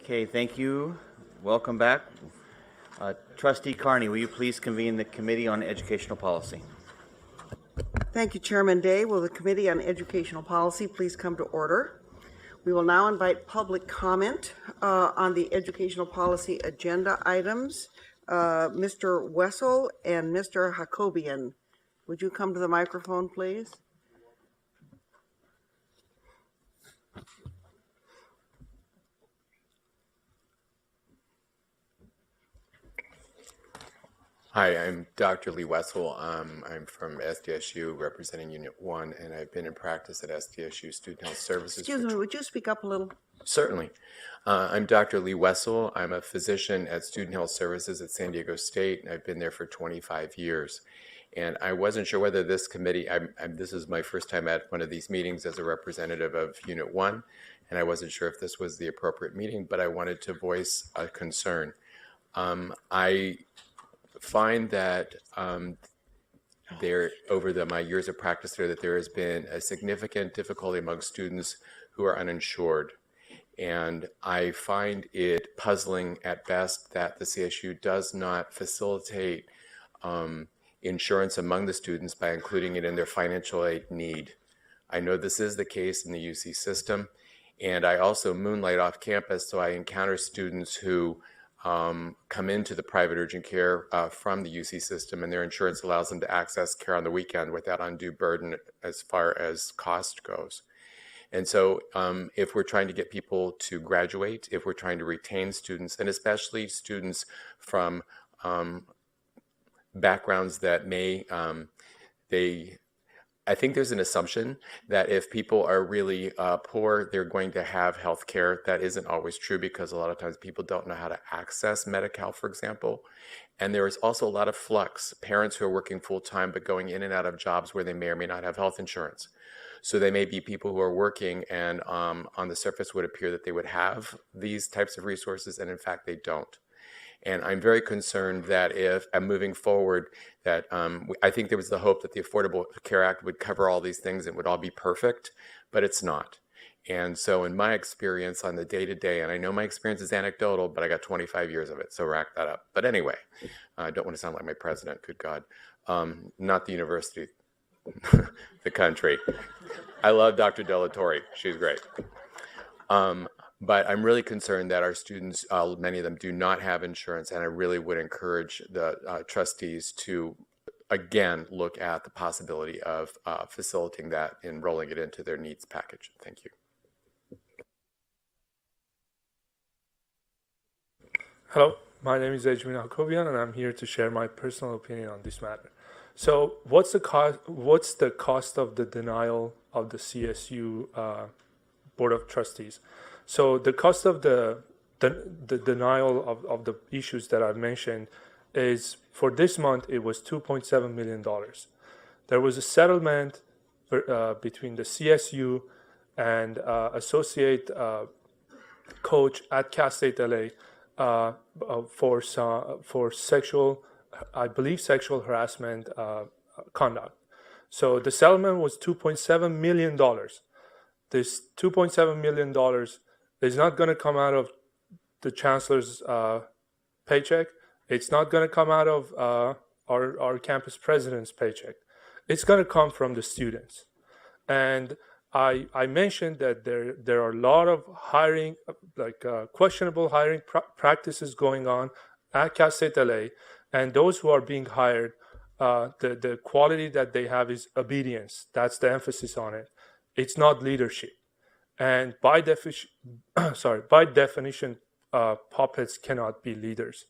Okay, thank you. Welcome back. Trustee Carney, will you please convene the Committee on Educational Policy? Thank you, Chairman Day. Will the Committee on Educational Policy please come to order? We will now invite public comment on the educational policy agenda items. Mr. Wessel and Mr. Hakobian, would you come to the microphone, please? Hi, I'm Dr. Lee Wessel. I'm from SDSU representing Unit 1, and I've been in practice at SDSU Student Health Services. Excuse me, would you speak up a little? Certainly. I'm Dr. Lee Wessel. I'm a physician at Student Health Services at San Diego State, and I've been there for 25 years. And I wasn't sure whether this committee, this is my first time at one of these meetings as a representative of Unit 1, and I wasn't sure if this was the appropriate meeting, but I wanted to voice a concern. I find that over my years of practice there, that there has been a significant difficulty among students who are uninsured. And I find it puzzling at best that the CSU does not facilitate insurance among the students by including it in their financial aid need. I know this is the case in the UC system, and I also moonlight off campus, so I encounter students who come into the private urgent care from the UC system, and their insurance allows them to access care on the weekend without undue burden as far as cost goes. And so if we're trying to get people to graduate, if we're trying to retain students, and especially students from backgrounds that I think there's an assumption that if people are really poor, they're going to have health care. That isn't always true, because a lot of times people don't know how to access Medi-Cal, for example. And there is also a lot of flux, parents who are working full-time but going in and out of jobs where they may or may not have health insurance. So they may be people who are working and on the surface would appear that they would have these types of resources, and in fact they don't. And I'm very concerned that if I'm moving forward, that I think there was the hope that the Affordable Care Act would cover all these things and would all be perfect, but it's not. And so in my experience on the day-to-day, and I know my experience is anecdotal, but I got 25 years of it, so rack that up. But anyway, I don't want to sound like my president, good God. Not the university, the country. I love Dr. Delatorre, she's great. But I'm really concerned that our students, many of them do not have insurance, and I really would encourage the trustees to, again, look at the possibility of facilitating that and rolling it into their needs package. Thank you. Hello, my name is Ejmin Hakobian, and I'm here to share my personal opinion on this matter. So what's the cost of the denial of the CSU Board of Trustees? So the cost of the denial of the issues that I've mentioned is, for this month, it was $2.7 million. There was a settlement between the CSU and associate coach at Cal State LA for sexual, I believe, sexual harassment conduct. So the settlement was $2.7 million. This $2.7 million is not going to come out of the chancellor's paycheck. It's not going to come out of our campus president's paycheck. It's going to come from the students. And I mentioned that there are a lot of hiring, questionable hiring practices going on at Cal State LA, and those who are being hired, the quality that they have is obedience. That's the emphasis on it. It's not leadership. And by definition, puppets cannot be leaders.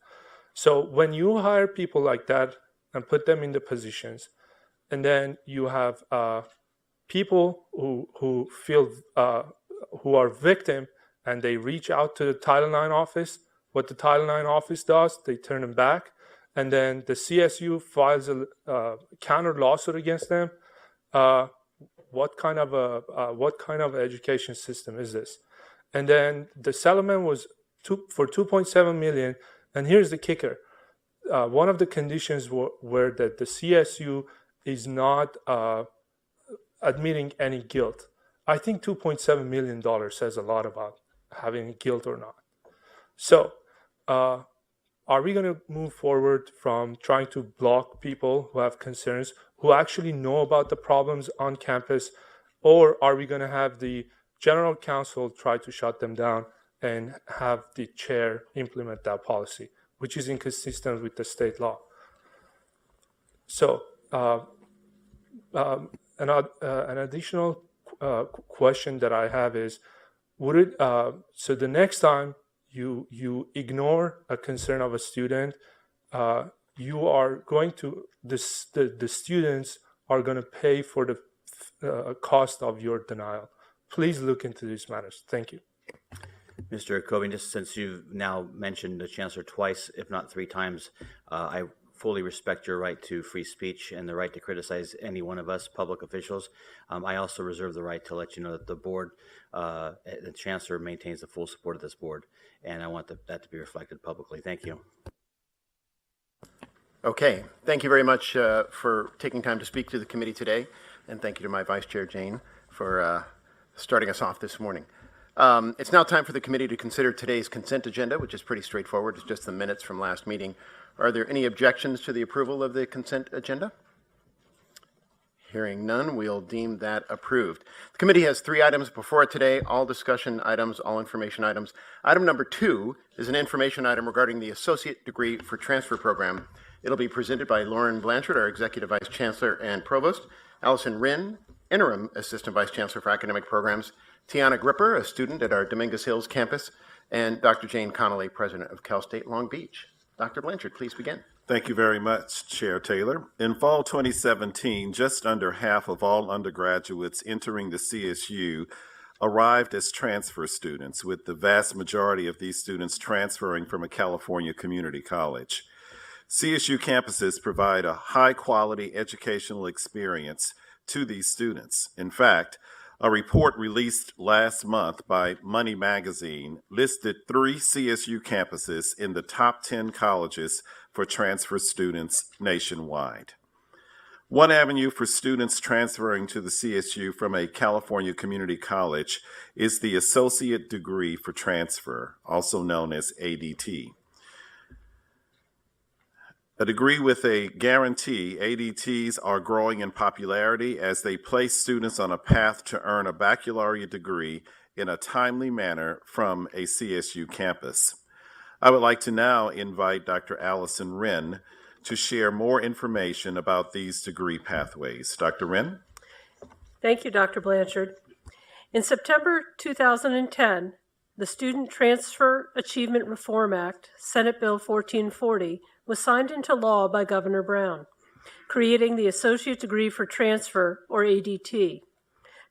So when you hire people like that and put them in the positions, and then you have people who feel who are victim, and they reach out to the Title IX office. What the Title IX office does, they turn them back, and then the CSU files a counter lawsuit against them. What kind of education system is this? And then the settlement was for $2.7 million. And here's the kicker: one of the conditions were that the CSU is not admitting any guilt. I think $2.7 million says a lot about having guilt or not. So, are we going to move forward from trying to block people who have concerns, who actually know about the problems on campus, or are we going to have the general counsel try to shut them down and have the chair implement that policy, which is inconsistent with the state law? So, an additional question that I have is, would it so the next time you ignore a concern of a student, you are going to the students are going to pay for the cost of your denial. Please look into these matters. Thank you. Mr. Akobian, just since you've now mentioned the chancellor twice, if not 3 times, I fully respect your right to free speech and the right to criticize any one of us public officials. I also reserve the right to let you know that the board, the chancellor maintains the full support of this board, and I want that to be reflected publicly. Thank you. Okay, thank you very much for taking time to speak to the committee today, and thank you to my Vice Chair Jane for starting us off this morning. It's now time for the committee to consider today's consent agenda, which is pretty straightforward. It's just the minutes from last meeting. Are there any objections to the approval of the consent agenda? Hearing none, we'll deem that approved. The committee has 3 items before it today, all discussion items, all information items. Item number 2 is an information item regarding the Associate Degree for Transfer program. It'll be presented by Lauren Blanchard, our Executive Vice Chancellor and Provost, Allison Wren, Interim Assistant Vice Chancellor for Academic Programs, Tiana Gripper, a student at our Dominguez Hills campus, and Dr. Jane Connolly, President of Cal State Long Beach. Dr. Blanchard, please begin. Thank you very much, Chair Taylor. In fall 2017, just under half of all undergraduates entering the CSU arrived as transfer students, with the vast majority of these students transferring from a California community college. CSU campuses provide a high-quality educational experience to these students. In fact, a report released last month by Money Magazine listed 3 CSU campuses in the top 10 colleges for transfer students nationwide. One avenue for students transferring to the CSU from a California community college is the Associate Degree for Transfer, also known as ADT. A degree with a guarantee, ADTs are growing in popularity as they place students on a path to earn a baccalaureate degree in a timely manner from a CSU campus. I would like to now invite Dr. Allison Wren to share more information about these degree pathways. Dr. Wren? Thank you, Dr. Blanchard. In September 2010, the Student Transfer Achievement Reform Act, Senate Bill 1440, was signed into law by Governor Brown, creating the Associate Degree for Transfer, or ADT.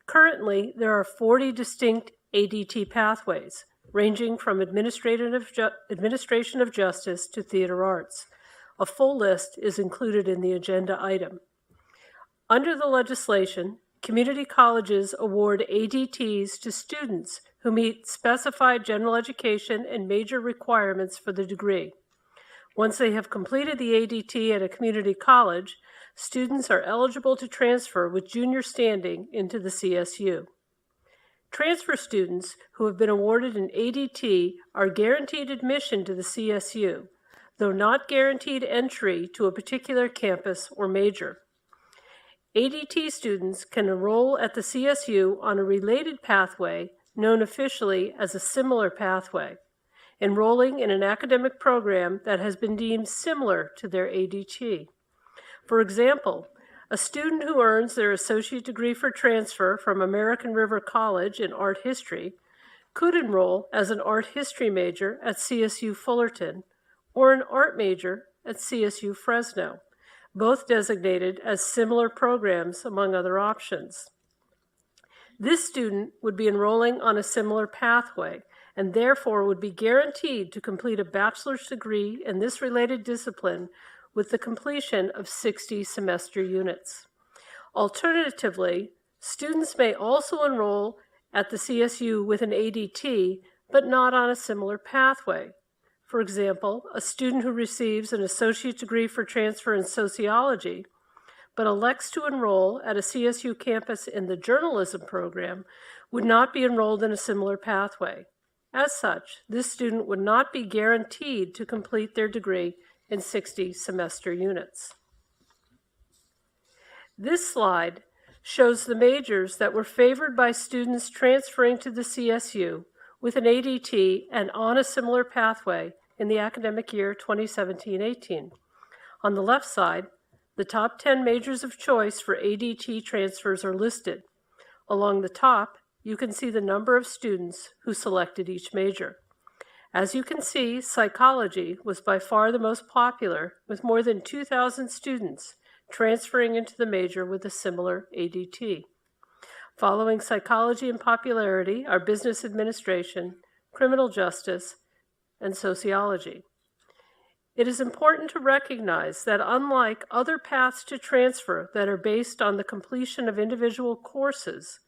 Currently, there are 40 distinct ADT pathways, ranging from administration of justice to theater arts. A full list is included in the agenda item. Under the legislation, community colleges award ADTs to students who meet specified general education and major requirements for the degree. Once they have completed the ADT at a community college, students are eligible to transfer with junior standing into the CSU. Transfer students who have been awarded an ADT are guaranteed admission to the CSU, though not guaranteed entry to a particular campus or major. ADT students can enroll at the CSU on a related pathway known officially as a similar pathway, enrolling in an academic program that has been deemed similar to their ADT. For example, a student who earns their associate degree for transfer from American River College in art history could enroll as an art history major at CSU Fullerton or an art major at CSU Fresno, both designated as similar programs among other options. This student would be enrolling on a similar pathway and therefore would be guaranteed to complete a bachelor's degree in this related discipline with the completion of 60 semester units. Alternatively, students may also enroll at the CSU with an ADT, but not on a similar pathway. For example, a student who receives an associate degree for transfer in sociology, but elects to enroll at a CSU campus in the journalism program, would not be enrolled in a similar pathway. As such, this student would not be guaranteed to complete their degree in 60 semester units. This slide shows the majors that were favored by students transferring to the CSU with an ADT and on a similar pathway in the academic year 2017-18. On the left side, the top 10 majors of choice for ADT transfers are listed. Along the top, you can see the number of students who selected each major. As you can see, psychology was by far the most popular, with more than 2,000 students transferring into the major with a similar ADT. Following psychology in popularity are business administration, criminal justice, and sociology. It is important to recognize that unlike other paths to transfer that are based on the completion of individual courses,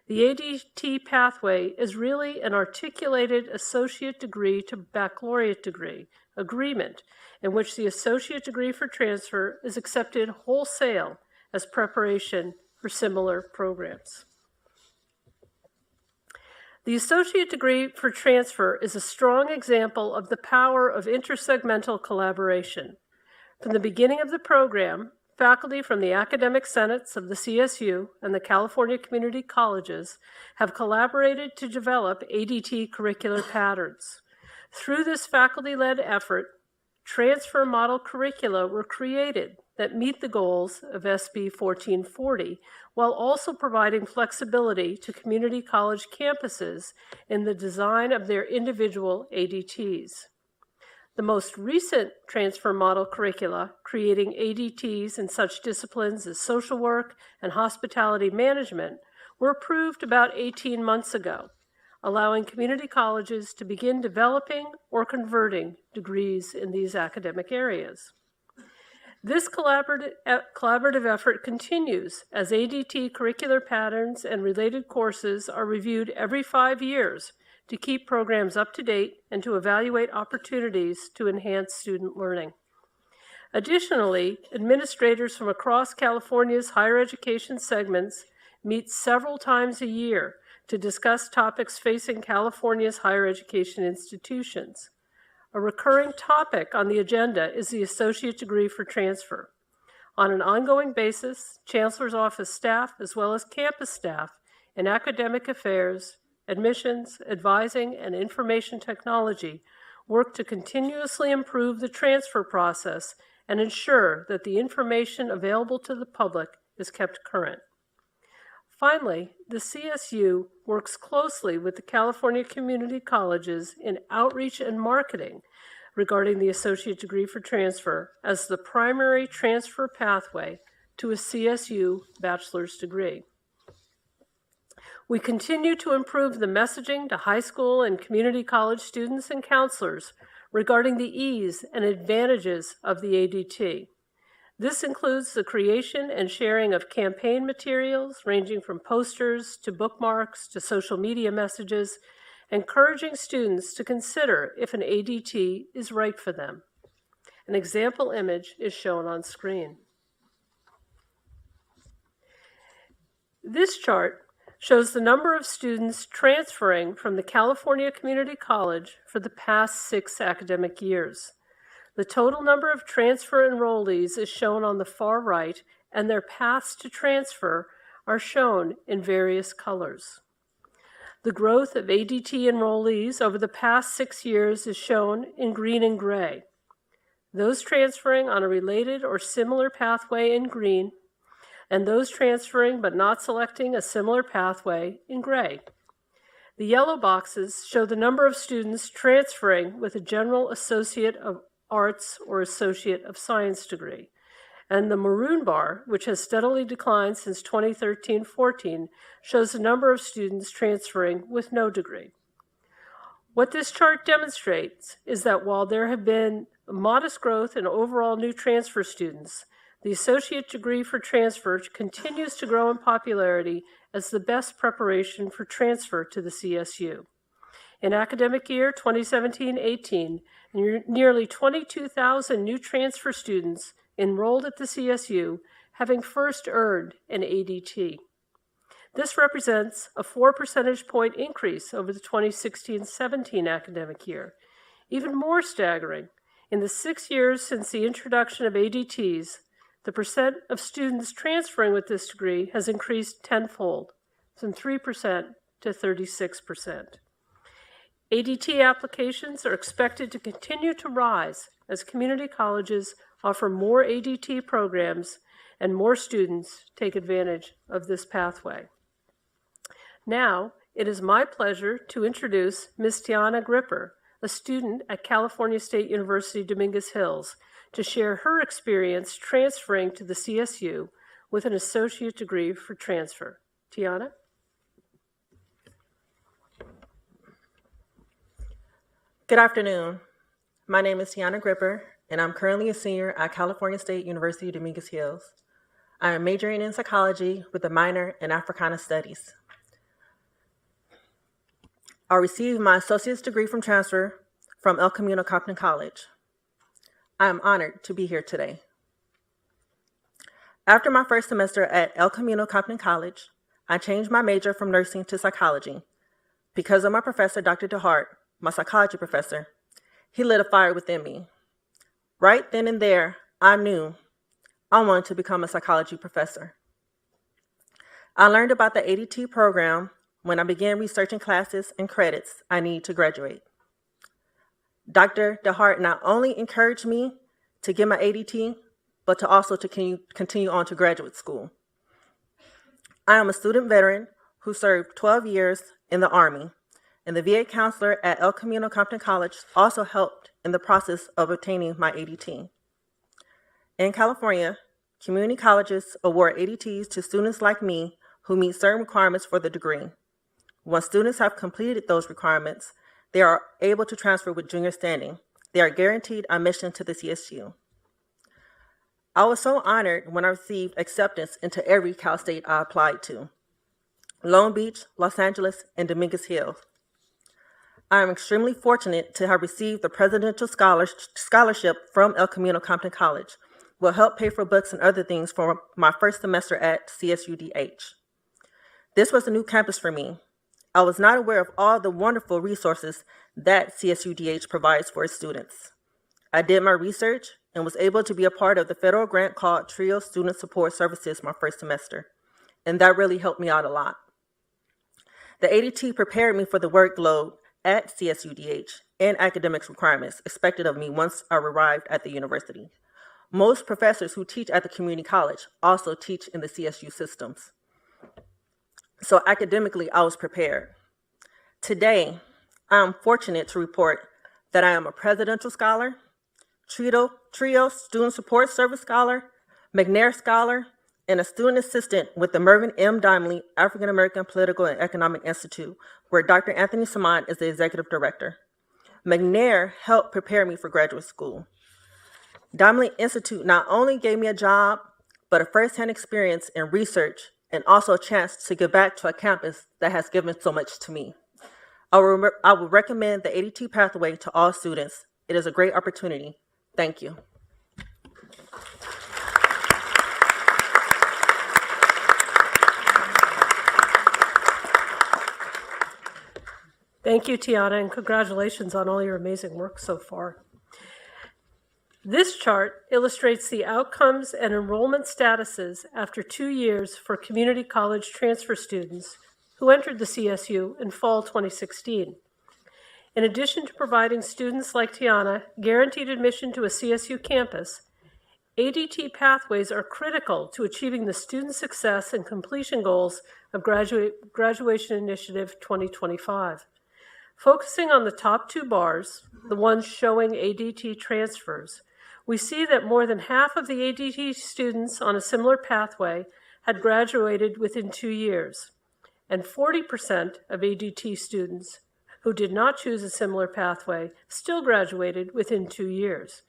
the ADT pathway is really an articulated associate degree to baccalaureate degree agreement in which the associate degree for transfer is accepted wholesale as preparation for similar programs. The associate degree for transfer is a strong example of the power of intersegmental collaboration. From the beginning of the program, faculty from the academic senates of the CSU and the California community colleges have collaborated to develop ADT curricular patterns. Through this faculty-led effort, transfer model curricula were created that meet the goals of SB 1440, while also providing flexibility to community college campuses in the design of their individual ADTs. The most recent transfer model curricula, creating ADTs in such disciplines as social work and hospitality management, were approved about 18 months ago, allowing community colleges to begin developing or converting degrees in these academic areas. This collaborative effort continues as ADT curricular patterns and related courses are reviewed every 5 years to keep programs up to date and to evaluate opportunities to enhance student learning. Additionally, administrators from across California's higher education segments meet several times a year to discuss topics facing California's higher education institutions. A recurring topic on the agenda is the associate degree for transfer. On an ongoing basis, Chancellor's Office staff, as well as campus staff in academic affairs, admissions, advising, and information technology, work to continuously improve the transfer process and ensure that the information available to the public is kept current. Finally, the CSU works closely with the California community colleges in outreach and marketing regarding the associate degree for transfer as the primary transfer pathway to a CSU bachelor's degree. We continue to improve the messaging to high school and community college students and counselors regarding the ease and advantages of the ADT. This includes the creation and sharing of campaign materials ranging from posters to bookmarks to social media messages, encouraging students to consider if an ADT is right for them. An example image is shown on screen. This chart shows the number of students transferring from the California Community College for the past 6 academic years. The total number of transfer enrollees is shown on the far right, and their paths to transfer are shown in various colors. The growth of ADT enrollees over the past 6 years is shown in green and gray. Those transferring on a related or similar pathway in green, and those transferring but not selecting a similar pathway in gray. The yellow boxes show the number of students transferring with a general associate of arts or associate of science degree. And the maroon bar, which has steadily declined since 2013-14, shows the number of students transferring with no degree. What this chart demonstrates is that while there have been modest growth in overall new transfer students, the associate degree for transfer continues to grow in popularity as the best preparation for transfer to the CSU. In academic year 2017-18, nearly 22,000 new transfer students enrolled at the CSU, having first earned an ADT. This represents a 4 percentage point increase over the 2016-17 academic year. Even more staggering, in the 6 years since the introduction of ADTs, the percent of students transferring with this degree has increased tenfold, from 3% to 36%. ADT applications are expected to continue to rise as community colleges offer more ADT programs and more students take advantage of this pathway. Now, it is my pleasure to introduce Ms. Tiana Gripper, a student at California State University, Dominguez Hills, to share her experience transferring to the CSU with an associate degree for transfer. Tiana? Good afternoon. My name is Tiana Gripper, and I'm currently a senior at California State University, Dominguez Hills. I am majoring in psychology with a minor in Africana Studies. I received my associate's degree from transfer from El Camino Compton College. I am honored to be here today. After my first semester at El Camino Compton College, I changed my major from nursing to psychology because of my professor, Dr. DeHart, my psychology professor. He lit a fire within me. Right then and there, I knew I wanted to become a psychology professor. I learned about the ADT program when I began researching classes and credits I need to graduate. Dr. DeHart not only encouraged me to get my ADT, but to also to continue on to graduate school. I am a student veteran who served 12 years in the Army, and the VA counselor at El Camino Compton College also helped in the process of obtaining my ADT. In California, community colleges award ADTs to students like me who meet certain requirements for the degree. Once students have completed those requirements, they are able to transfer with junior standing. They are guaranteed admission to the CSU. I was so honored when I received acceptance into every Cal State I applied to: Long Beach, Los Angeles, and Dominguez Hills. I am extremely fortunate to have received the Presidential Scholarship from El Camino Compton College, will help pay for books and other things for my first semester at CSUDH. This was a new campus for me. I was not aware of all the wonderful resources that CSUDH provides for its students. I did my research and was able to be a part of the federal grant called TRIO Student Support Services my first semester, and that really helped me out a lot. The ADT prepared me for the workload at CSUDH and academics requirements expected of me once I arrived at the university. Most professors who teach at the community college also teach in the CSU systems. So academically, I was prepared. Today, I am fortunate to report that I am a Presidential Scholar, TRIO Student Support Service Scholar, McNair Scholar, and a student assistant with the Mervyn M. Dimely African American Political and Economic Institute, where Dr. Anthony Samad is the executive director. McNair helped prepare me for graduate school. Dimely Institute not only gave me a job, but a firsthand experience in research and also a chance to give back to a campus that has given so much to me. I would recommend the ADT pathway to all students. It is a great opportunity. Thank you. Thank you, Tiana, and congratulations on all your amazing work so far. This chart illustrates the outcomes and enrollment statuses after 2 years for community college transfer students who entered the CSU in fall 2016. In addition to providing students like Tiana guaranteed admission to a CSU campus, ADT pathways are critical to achieving the student success and completion goals of Graduation Initiative 2025. Focusing on the top 2 bars, the ones showing ADT transfers, we see that more than half of the ADT students on a similar pathway had graduated within 2 years, and 40% of ADT students who did not choose a similar pathway still graduated within 2 years.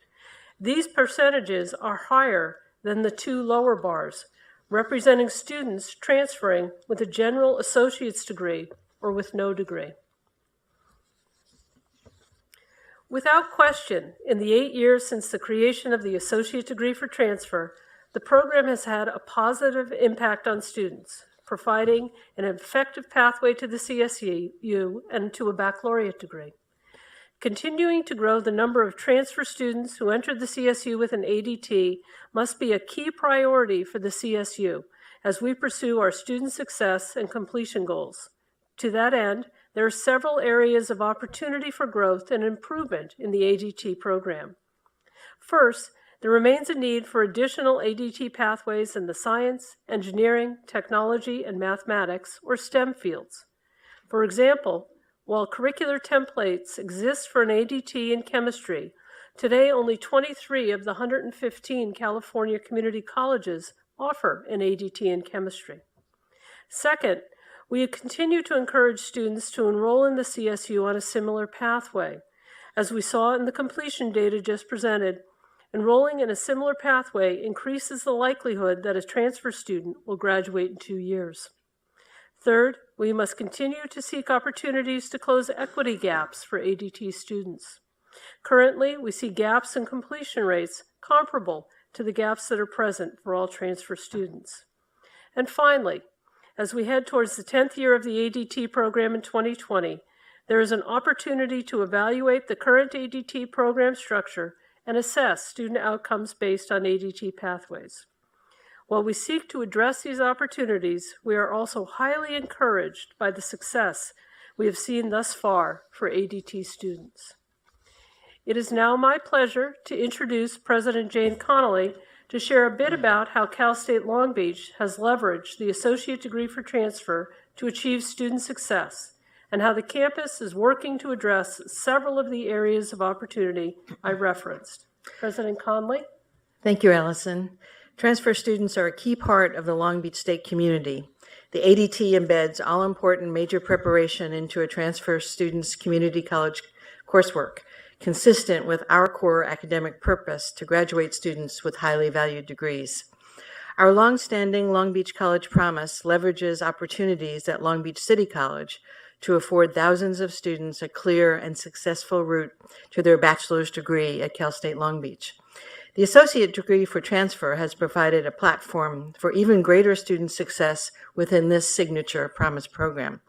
These percentages are higher than the 2 lower bars, representing students transferring with a general associate's degree or with no degree. Without question, in the 8 years since the creation of the associate degree for transfer, the program has had a positive impact on students, providing an effective pathway to the CSU and to a baccalaureate degree. Continuing to grow the number of transfer students who enter the CSU with an ADT must be a key priority for the CSU as we pursue our student success and completion goals. To that end, there are several areas of opportunity for growth and improvement in the ADT program. First, there remains a need for additional ADT pathways in the science, engineering, technology, and mathematics, or STEM fields. For example, while curricular templates exist for an ADT in chemistry, today only 23 of the 115 California community colleges offer an ADT in chemistry. Second, we continue to encourage students to enroll in the CSU on a similar pathway. As we saw in the completion data just presented, enrolling in a similar pathway increases the likelihood that a transfer student will graduate in 2 years. Third, we must continue to seek opportunities to close equity gaps for ADT students. Currently, we see gaps in completion rates comparable to the gaps that are present for all transfer students. And finally, as we head towards the 10th year of the ADT program in 2020, there is an opportunity to evaluate the current ADT program structure and assess student outcomes based on ADT pathways. While we seek to address these opportunities, we are also highly encouraged by the success we have seen thus far for ADT students. It is now my pleasure to introduce President Jane Connolly to share a bit about how Cal State Long Beach has leveraged the Associate Degree for Transfer to achieve student success, and how the campus is working to address several of the areas of opportunity I referenced. President Connolly? Thank you, Allison. Transfer students are a key part of the Long Beach State community. The ADT embeds all-important major preparation into a transfer student's community college coursework, consistent with our core academic purpose to graduate students with highly valued degrees. Our long-standing Long Beach College promise leverages opportunities at Long Beach City College to afford thousands of students a clear and successful route to their bachelor's degree at Cal State Long Beach. The Associate Degree for Transfer has provided a platform for even greater student success within this signature Promise program.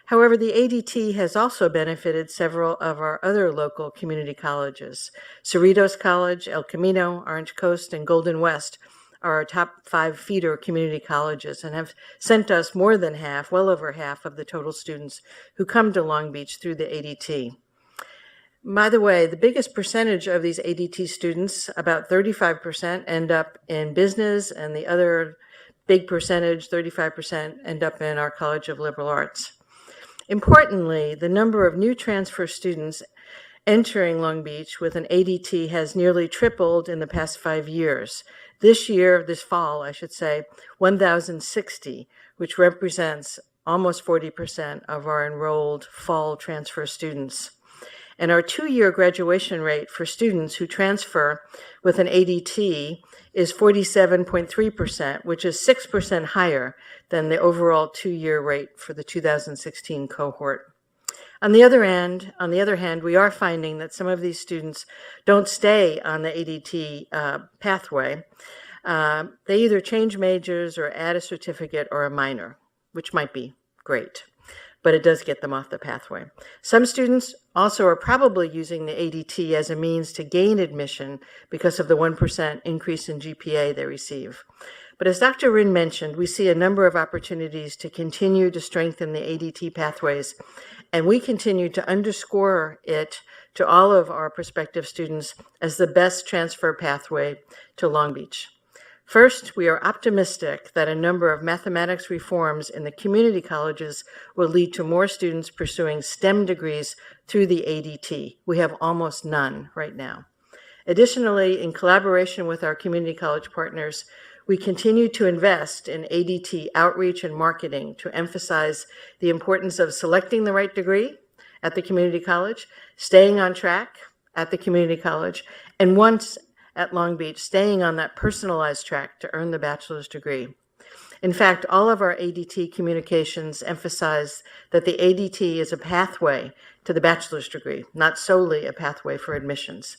However, the ADT has also benefited several of our other local community colleges. Cerritos College, El Camino, Orange Coast, and Golden West are our top 5 feeder community colleges and have sent us more than half, well over half of the total students who come to Long Beach through the ADT. By the way, the biggest percentage of these ADT students, about 35%, end up in business, and the other big percentage, 35%, end up in our College of Liberal Arts. Importantly, the number of new transfer students entering Long Beach with an ADT has nearly tripled in the past 5 years. This fall, 1,060, which represents almost 40% of our enrolled fall transfer students. And our 2-year graduation rate for students who transfer with an ADT is 47.3%, which is 6% higher than the overall 2-year rate for the 2016 cohort. On the other hand, we are finding that some of these students don't stay on the ADT pathway. They either change majors or add a certificate or a minor, which might be great, but it does get them off the pathway. Some students also are probably using the ADT as a means to gain admission because of the 1% increase in GPA they receive. But as Dr. Rinn mentioned, we see a number of opportunities to continue to strengthen the ADT pathways, and we continue to underscore it to all of our prospective students as the best transfer pathway to Long Beach. First, we are optimistic that a number of mathematics reforms in the community colleges will lead to more students pursuing STEM degrees through the ADT. We have almost none right now. Additionally, in collaboration with our community college partners, we continue to invest in ADT outreach and marketing to emphasize the importance of selecting the right degree at the community college, staying on track at the community college, and once at Long Beach, staying on that personalized track to earn the bachelor's degree. In fact, all of our ADT communications emphasize that the ADT is a pathway to the bachelor's degree, not solely a pathway for admissions.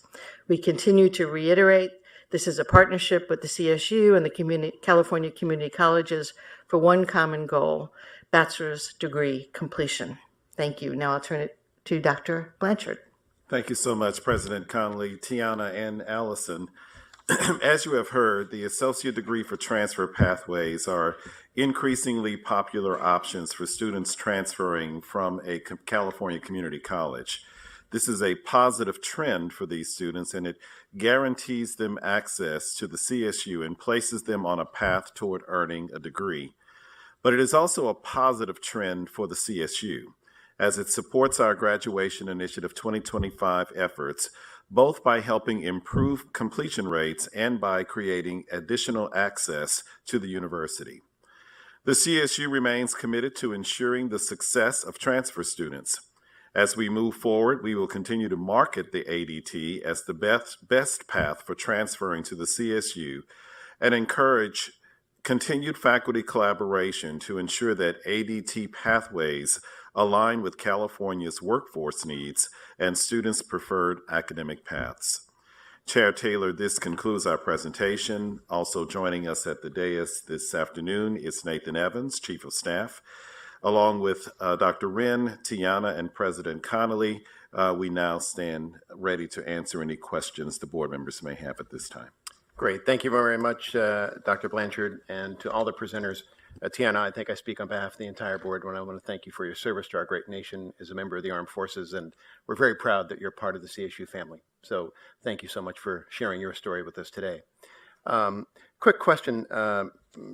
We continue to reiterate This is a partnership with the CSU and the California Community Colleges for one common goal, bachelor's degree completion. Thank you. Now I'll turn it to Dr. Blanchard. Thank you so much, President Connolly, Tiana, and Allison. As you have heard, the associate degree for transfer pathways are increasingly popular options for students transferring from a California community college. This is a positive trend for these students, and it guarantees them access to the CSU and places them on a path toward earning a degree. But it is also a positive trend for the CSU, as it supports our Graduation Initiative 2025 efforts, both by helping improve completion rates and by creating additional access to the university. The CSU remains committed to ensuring the success of transfer students. As we move forward, we will continue to market the ADT as the best path for transferring to the CSU and encourage continued faculty collaboration to ensure that ADT pathways align with California's workforce needs and students' preferred academic paths. Chair Taylor, this concludes our presentation. Also joining us at the dais this afternoon is Nathan Evans, Chief of Staff. Along with Dr. Wren, Tiana, and President Connolly, we now stand ready to answer any questions the board members may have at this time. Great. Thank you very much, Dr. Blanchard, and to all the presenters. Tiana, I think I speak on behalf of the entire board when I want to thank you for your service to our great nation as a member of the Armed Forces, and we're very proud that you're part of the CSU family. So thank you so much for sharing your story with us today. Quick question,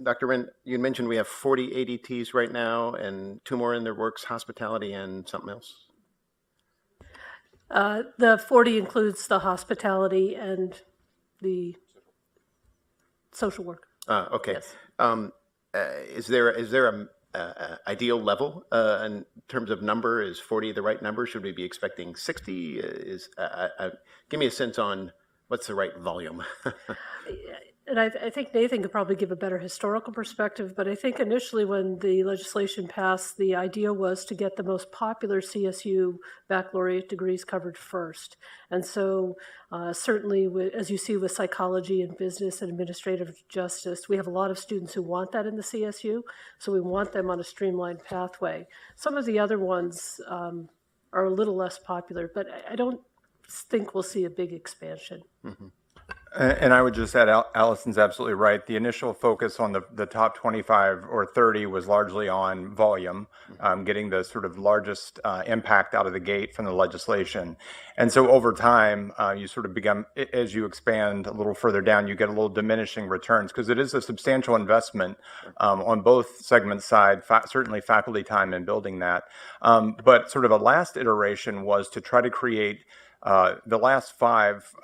Dr. Wren, you mentioned we have 40 ADTs right now and 2 more in the works, hospitality and something else? The 40 includes the hospitality and the social work. Okay. Yes. Is there a ideal level in terms of number? Is 40 the right number? Should we be expecting 60? Give me a sense on what's the right volume. And I think Nathan could probably give a better historical perspective, but I think initially when the legislation passed, the idea was to get the most popular CSU baccalaureate degrees covered first. And so certainly, as you see with psychology and business and administrative justice, we have a lot of students who want that in the CSU, so we want them on a streamlined pathway. Some of the other ones are a little less popular, but I don't think we'll see a big expansion. Mm-hmm. And I would just add, Allison's absolutely right. The initial focus on the top 25 or 30 was largely on volume, getting the sort of largest impact out of the gate from the legislation. And so over time, you sort of become, as you expand a little further down, you get a little diminishing returns because it is a substantial investment on both segments side, certainly faculty time in building that. But sort of a last iteration was to try to create the last 5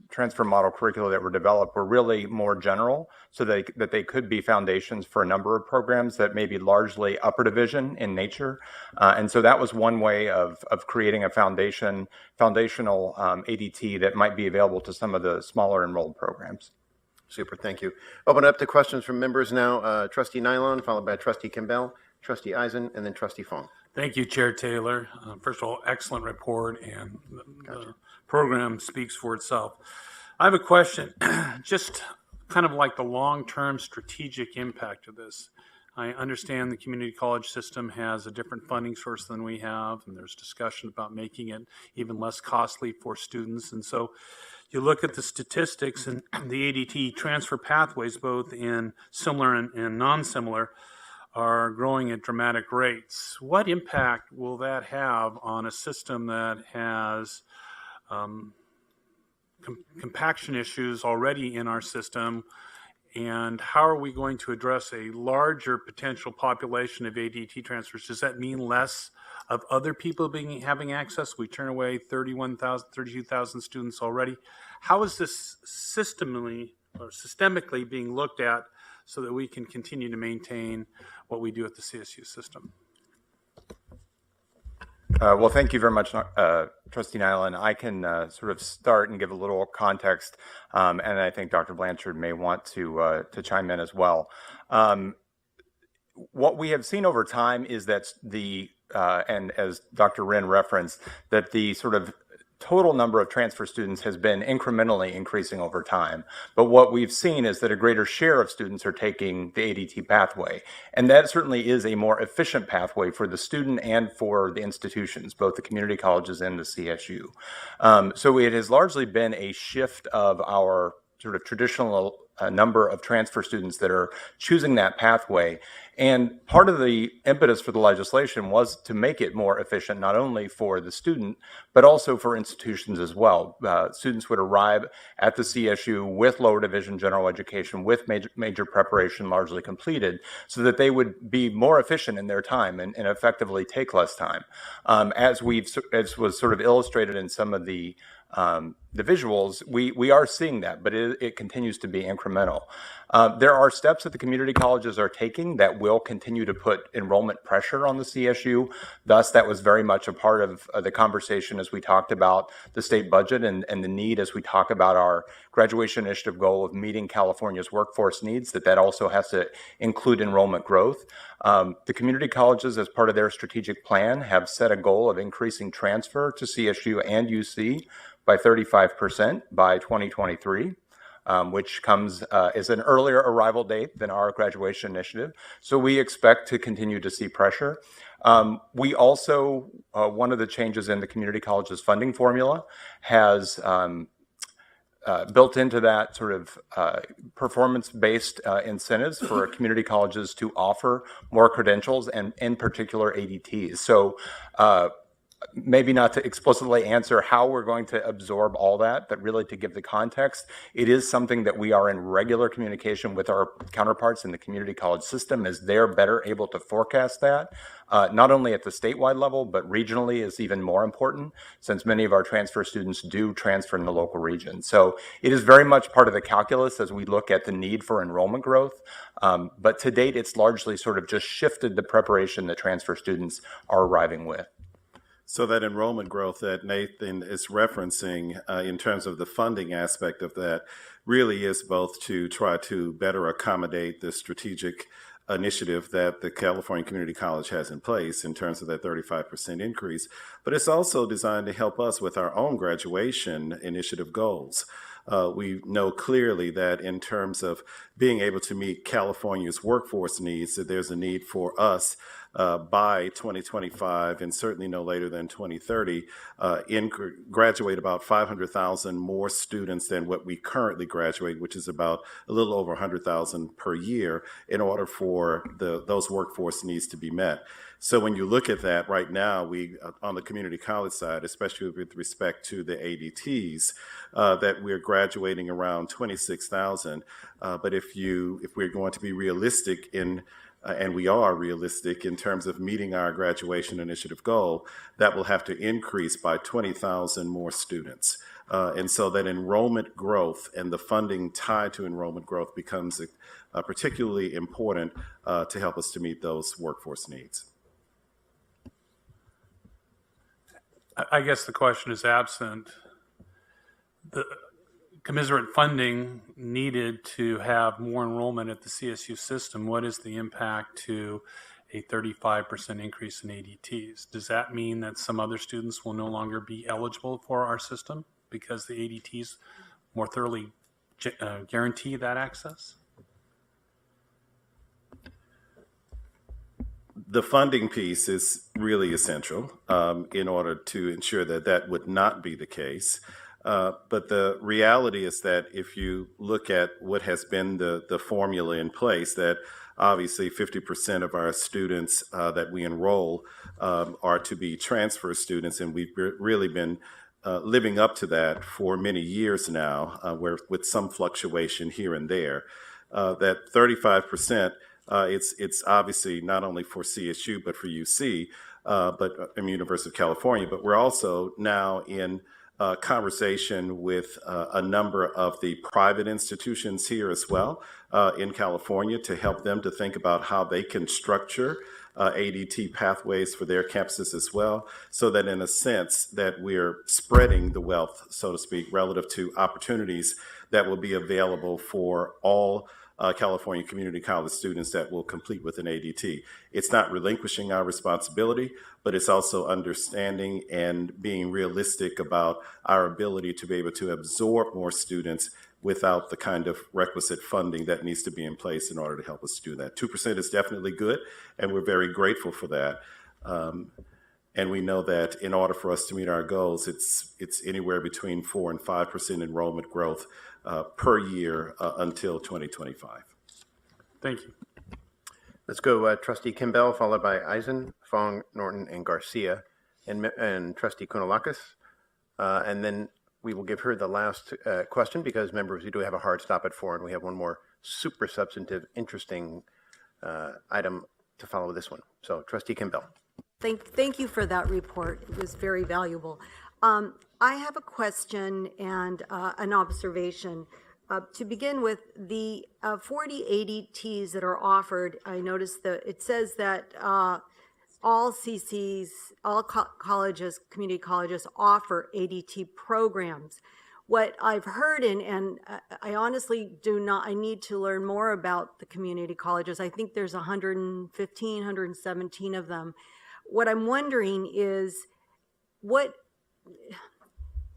transfer model curricula that were developed were really more general so that they could be foundations for a number of programs that may be largely upper division in nature. And so that was one way of creating a foundational ADT that might be available to some of the smaller enrolled programs. Super, thank you. Open up to questions from members now. Trustee Nylon, followed by Trustee Campbell, Trustee Eisen, and then Trustee Fong. Thank you, Chair Taylor. First of all, excellent report, and the program speaks for itself. I have a question, just kind of like the long-term strategic impact of this. I understand the community college system has a different funding source than we have, and there's discussion about making it even less costly for students. And so you look at the statistics and the ADT transfer pathways, both in similar and non-similar, are growing at dramatic rates. What impact will that have on a system that has compaction issues already in our system? And how are we going to address a larger potential population of ADT transfers? Does that mean less of other people having access? We turn away 32,000 students already. How is this systemically being looked at so that we can continue to maintain what we do at the CSU system? Well, thank you very much, Trustee Nyland. I can sort of start and give a little context, and I think Dr. Blanchard may want to chime in as well. What we have seen over time is that and as Dr. Wren referenced, that the sort of total number of transfer students has been incrementally increasing over time. But what we've seen is that a greater share of students are taking the ADT pathway. And that certainly is a more efficient pathway for the student and for the institutions, both the community colleges and the CSU. So it has largely been a shift of our sort of traditional number of transfer students that are choosing that pathway. And part of the impetus for the legislation was to make it more efficient, not only for the student, but also for institutions as well. Students would arrive at the CSU with lower division general education, with major preparation largely completed, so that they would be more efficient in their time and effectively take less time. As was sort of illustrated in some of the visuals, we are seeing that, but it continues to be incremental. There are steps that the community colleges are taking that will continue to put enrollment pressure on the CSU. Thus, that was very much a part of the conversation as we talked about the state budget and the need as we talk about our graduation initiative goal of meeting California's workforce needs, that also has to include enrollment growth. The community colleges, as part of their strategic plan, have set a goal of increasing transfer to CSU and UC by 35% by 2023, which comes as an earlier arrival date than our graduation initiative. So we expect to continue to see pressure. We also, one of the changes in the community college's funding formula has built into that sort of performance-based incentives for community colleges to offer more credentials and in particular ADTs. So maybe not to explicitly answer how we're going to absorb all that, but really to give the context, it is something that we are in regular communication with our counterparts in the community college system, as they're better able to forecast that, not only at the statewide level, but regionally is even more important, since many of our transfer students do transfer in the local region. So it is very much part of the calculus as we look at the need for enrollment growth. But to date, it's largely sort of just shifted the preparation that transfer students are arriving with. So that enrollment growth that Nathan is referencing in terms of the funding aspect of that really is both to try to better accommodate the strategic initiative that the California Community College has in place in terms of that 35% increase, but it's also designed to help us with our own graduation initiative goals. We know clearly that in terms of being able to meet California's workforce needs, that there's a need for us by 2025 and certainly no later than 2030, graduate about 500,000 more students than what we currently graduate, which is about a little over 100,000 per year, in order for those workforce needs to be met. So when you look at that right now, we on the community college side, especially with respect to the ADTs, that we're graduating around 26,000. But if we're going to be realistic and we are realistic in terms of meeting our graduation initiative goal, that will have to increase by 20,000 more students. And so that enrollment growth and the funding tied to enrollment growth becomes particularly important to help us to meet those workforce needs. I guess the question is, absent the commensurate funding needed to have more enrollment at the CSU system, what is the impact to a 35% increase in ADTs? Does that mean that some other students will no longer be eligible for our system because the ADTs more thoroughly guarantee that access? The funding piece is really essential in order to ensure that that would not be the case. But the reality is that if you look at what has been the formula in place, that obviously 50% of our students that we enroll are to be transfer students, and we've really been living up to that for many years now, with some fluctuation here and there. That 35%, it's obviously not only for CSU, but for UC, but University of California, but we're also now in conversation with a number of the private institutions here as well in California to help them to think about how they can structure ADT pathways for their campuses as well, so that in a sense that we're spreading the wealth, so to speak, relative to opportunities that will be available for all California Community College students that will complete with an ADT. It's not relinquishing our responsibility, but it's also understanding and being realistic about our ability to be able to absorb more students without the kind of requisite funding that needs to be in place in order to help us do that. 2% is definitely good, and we're very grateful for that. And we know that in order for us to meet our goals, it's anywhere between 4 and 5% enrollment growth per year until 2025. Thank you. Let's go Trustee Kimbell, followed by Eisen, Fong, Norton, and Garcia, and Trustee Kounalakis. And then we will give her the last question because, members, we do have a hard stop at 4, and we have one more super substantive, interesting item to follow with this one. So, Trustee Kimbell. Thank you for that report. It was very valuable. I have a question and an observation. To begin with, the 40 ADTs that are offered, I noticed that it says that all CCs, all colleges, community colleges offer ADT programs. What I've heard, and I honestly do not, I need to learn more about the community colleges. I think there's 115, 117 of them. What I'm wondering is, what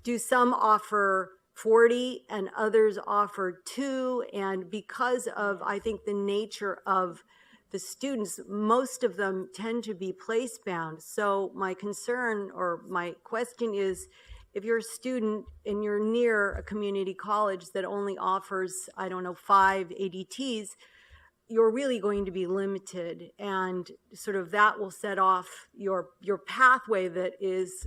do some offer 40 and others offer 2? And because of, I think, the nature of the students, most of them tend to be place-bound. So my concern or my question is, if you're a student and you're near a community college that only offers, I don't know, 5 ADTs, you're really going to be limited, and sort of that will set off your pathway that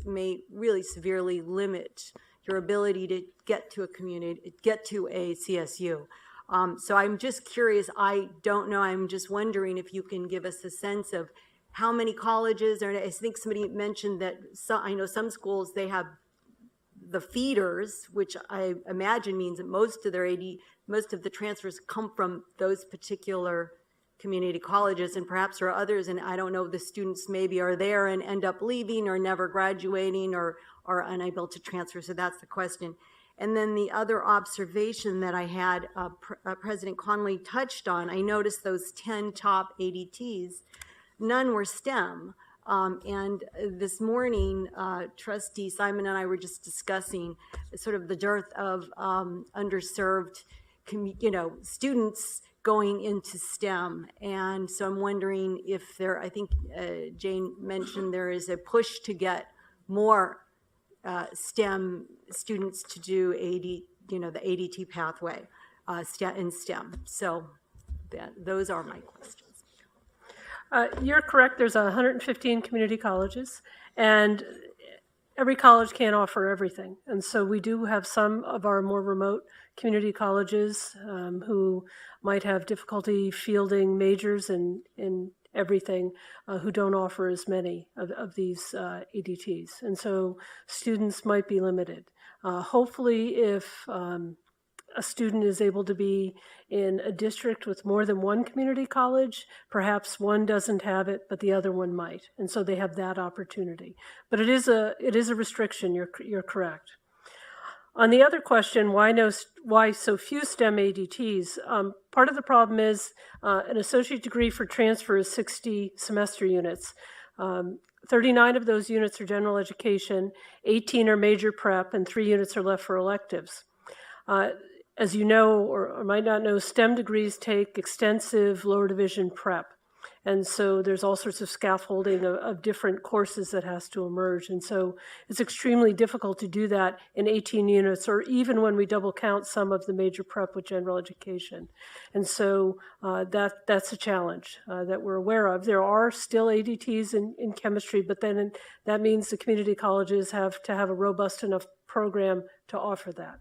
may really severely limit your ability to get to a community, get to a CSU. So I'm just curious, I don't know, I'm just wondering if you can give us a sense of how many colleges, or I think somebody mentioned that I know some schools, they have the feeders, which I imagine means that most of the transfers come from those particular community colleges, and perhaps there are others, and I don't know, the students maybe are there and end up leaving or never graduating or are unable to transfer. So that's the question. And then the other observation that I had, President Connolly touched on, I noticed those 10 top ADTs, none were STEM. And this morning, Trustee Simon and I were just discussing sort of the dearth of underserved, students going into STEM. And so I'm wondering if I think Jane mentioned there is a push to get more STEM students to do the ADT pathway in STEM. So those are my questions. You're correct. There's 115 community colleges, and every college can't offer everything. And so we do have some of our more remote community colleges who might have difficulty fielding majors in everything who don't offer as many of these ADTs. And so students might be limited. Hopefully, if a student is able to be in a district with more than one community college, perhaps one doesn't have it, but the other one might. And so they have that opportunity. But it is a restriction, you're correct. On the other question, why so few STEM ADTs? Part of the problem is an associate degree for transfer is 60 semester units. 39 of those units are general education, 18 are major prep, and 3 units are left for electives. As you know, or might not know, STEM degrees take extensive lower division prep. And so there's all sorts of scaffolding of different courses that has to emerge. And so it's extremely difficult to do that in 18 units, or even when we double count some of the major prep with general education. And so that's a challenge that we're aware of. There are still ADTs in chemistry, but then that means the community colleges have to have a robust enough program to offer that.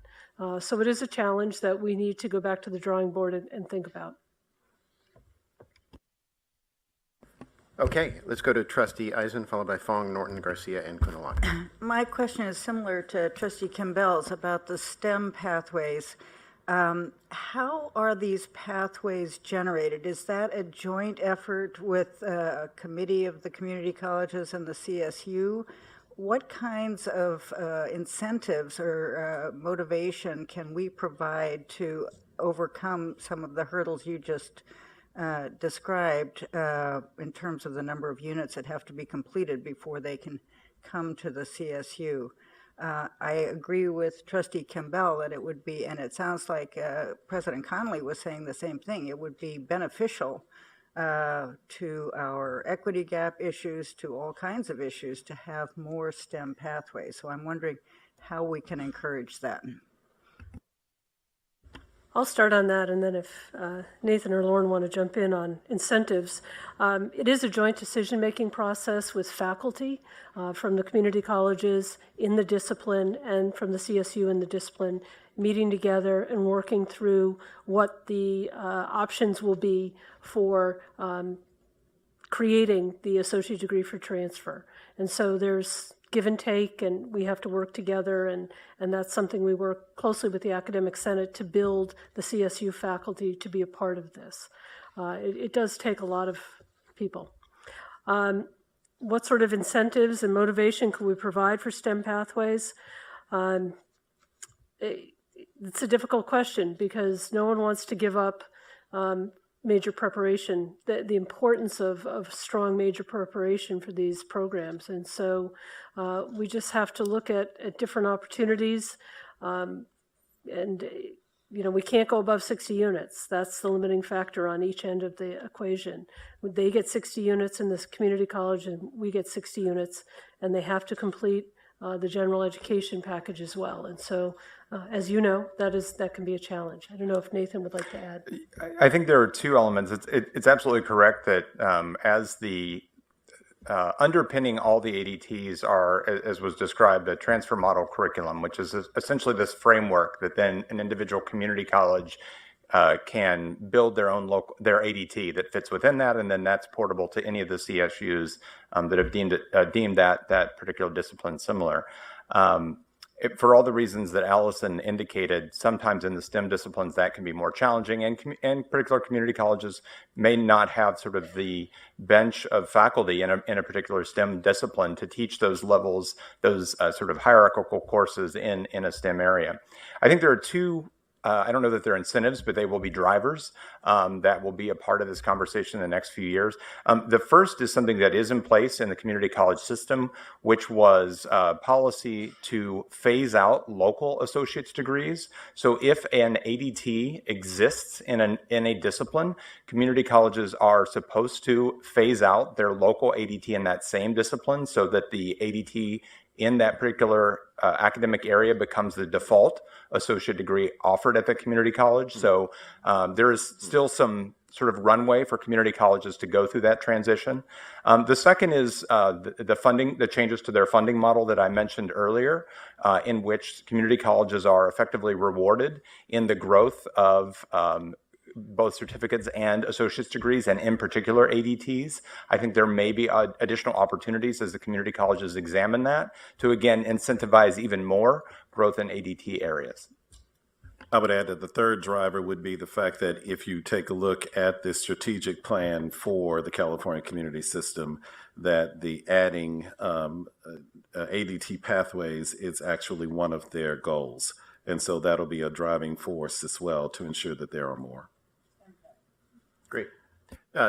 So it is a challenge that we need to go back to the drawing board and think about. Okay, let's go to Trustee Eisen, followed by Fong, Norton, Garcia, and Kounalakis. My question is similar to Trustee Kimbell's about the STEM pathways. How are these pathways generated? Is that a joint effort with a committee of the community colleges and the CSU? What kinds of incentives or motivation can we provide to overcome some of the hurdles you just described in terms of the number of units that have to be completed before they can come to the CSU. I agree with Trustee Campbell that it would be, and it sounds like President Connolly was saying the same thing, it would be beneficial to our equity gap issues, to all kinds of issues, to have more STEM pathways. So I'm wondering how we can encourage that. I'll start on that, and then if Nathan or Lauren want to jump in on incentives. It is a joint decision-making process with faculty from the community colleges in the discipline and from the CSU in the discipline, meeting together and working through what the options will be for creating the associate degree for transfer. And so there's give and take, and we have to work together, and that's something we work closely with the Academic Senate to build the CSU faculty to be a part of this. It does take a lot of people. What sort of incentives and motivation could we provide for STEM pathways? It's a difficult question because no one wants to give up major preparation, the importance of strong major preparation for these programs. And so we just have to look at different opportunities. We can't go above 60 units. That's the limiting factor on each end of the equation. They get 60 units in this community college, and we get 60 units, and they have to complete the general education package as well. And so, as you know, that can be a challenge. I don't know if Nathan would like to add. I think there are two elements. It's absolutely correct that as the underpinning all the ADTs are, as was described, a transfer model curriculum, which is essentially this framework that then an individual community college can build their own their ADT that fits within that, and then that's portable to any of the CSUs that have deemed that particular discipline similar. For all the reasons that Allison indicated, sometimes in the STEM disciplines that can be more challenging, and particular community colleges may not have sort of the bench of faculty in a particular STEM discipline to teach those levels, those sort of hierarchical courses in a STEM area. I think there are two. I don't know that they're incentives, but they will be drivers that will be a part of this conversation in the next few years. The first is something that is in place in the community college system, which was policy to phase out local associate's degrees. So if an ADT exists in a discipline, community colleges are supposed to phase out their local ADT in that same discipline so that the ADT in that particular academic area becomes the default associate degree offered at the community college. So there is still some sort of runway for community colleges to go through that transition. The second is the funding, the changes to their funding model that I mentioned earlier, in which community colleges are effectively rewarded in the growth of both certificates and associate's degrees, and in particular ADTs. I think there may be additional opportunities as the community colleges examine that to, again, incentivize even more growth in ADT areas. I would add that the third driver would be the fact that if you take a look at the strategic plan for the California community system, that the adding ADT pathways is actually one of their goals. And so that'll be a driving force as well to ensure that there are more. Great.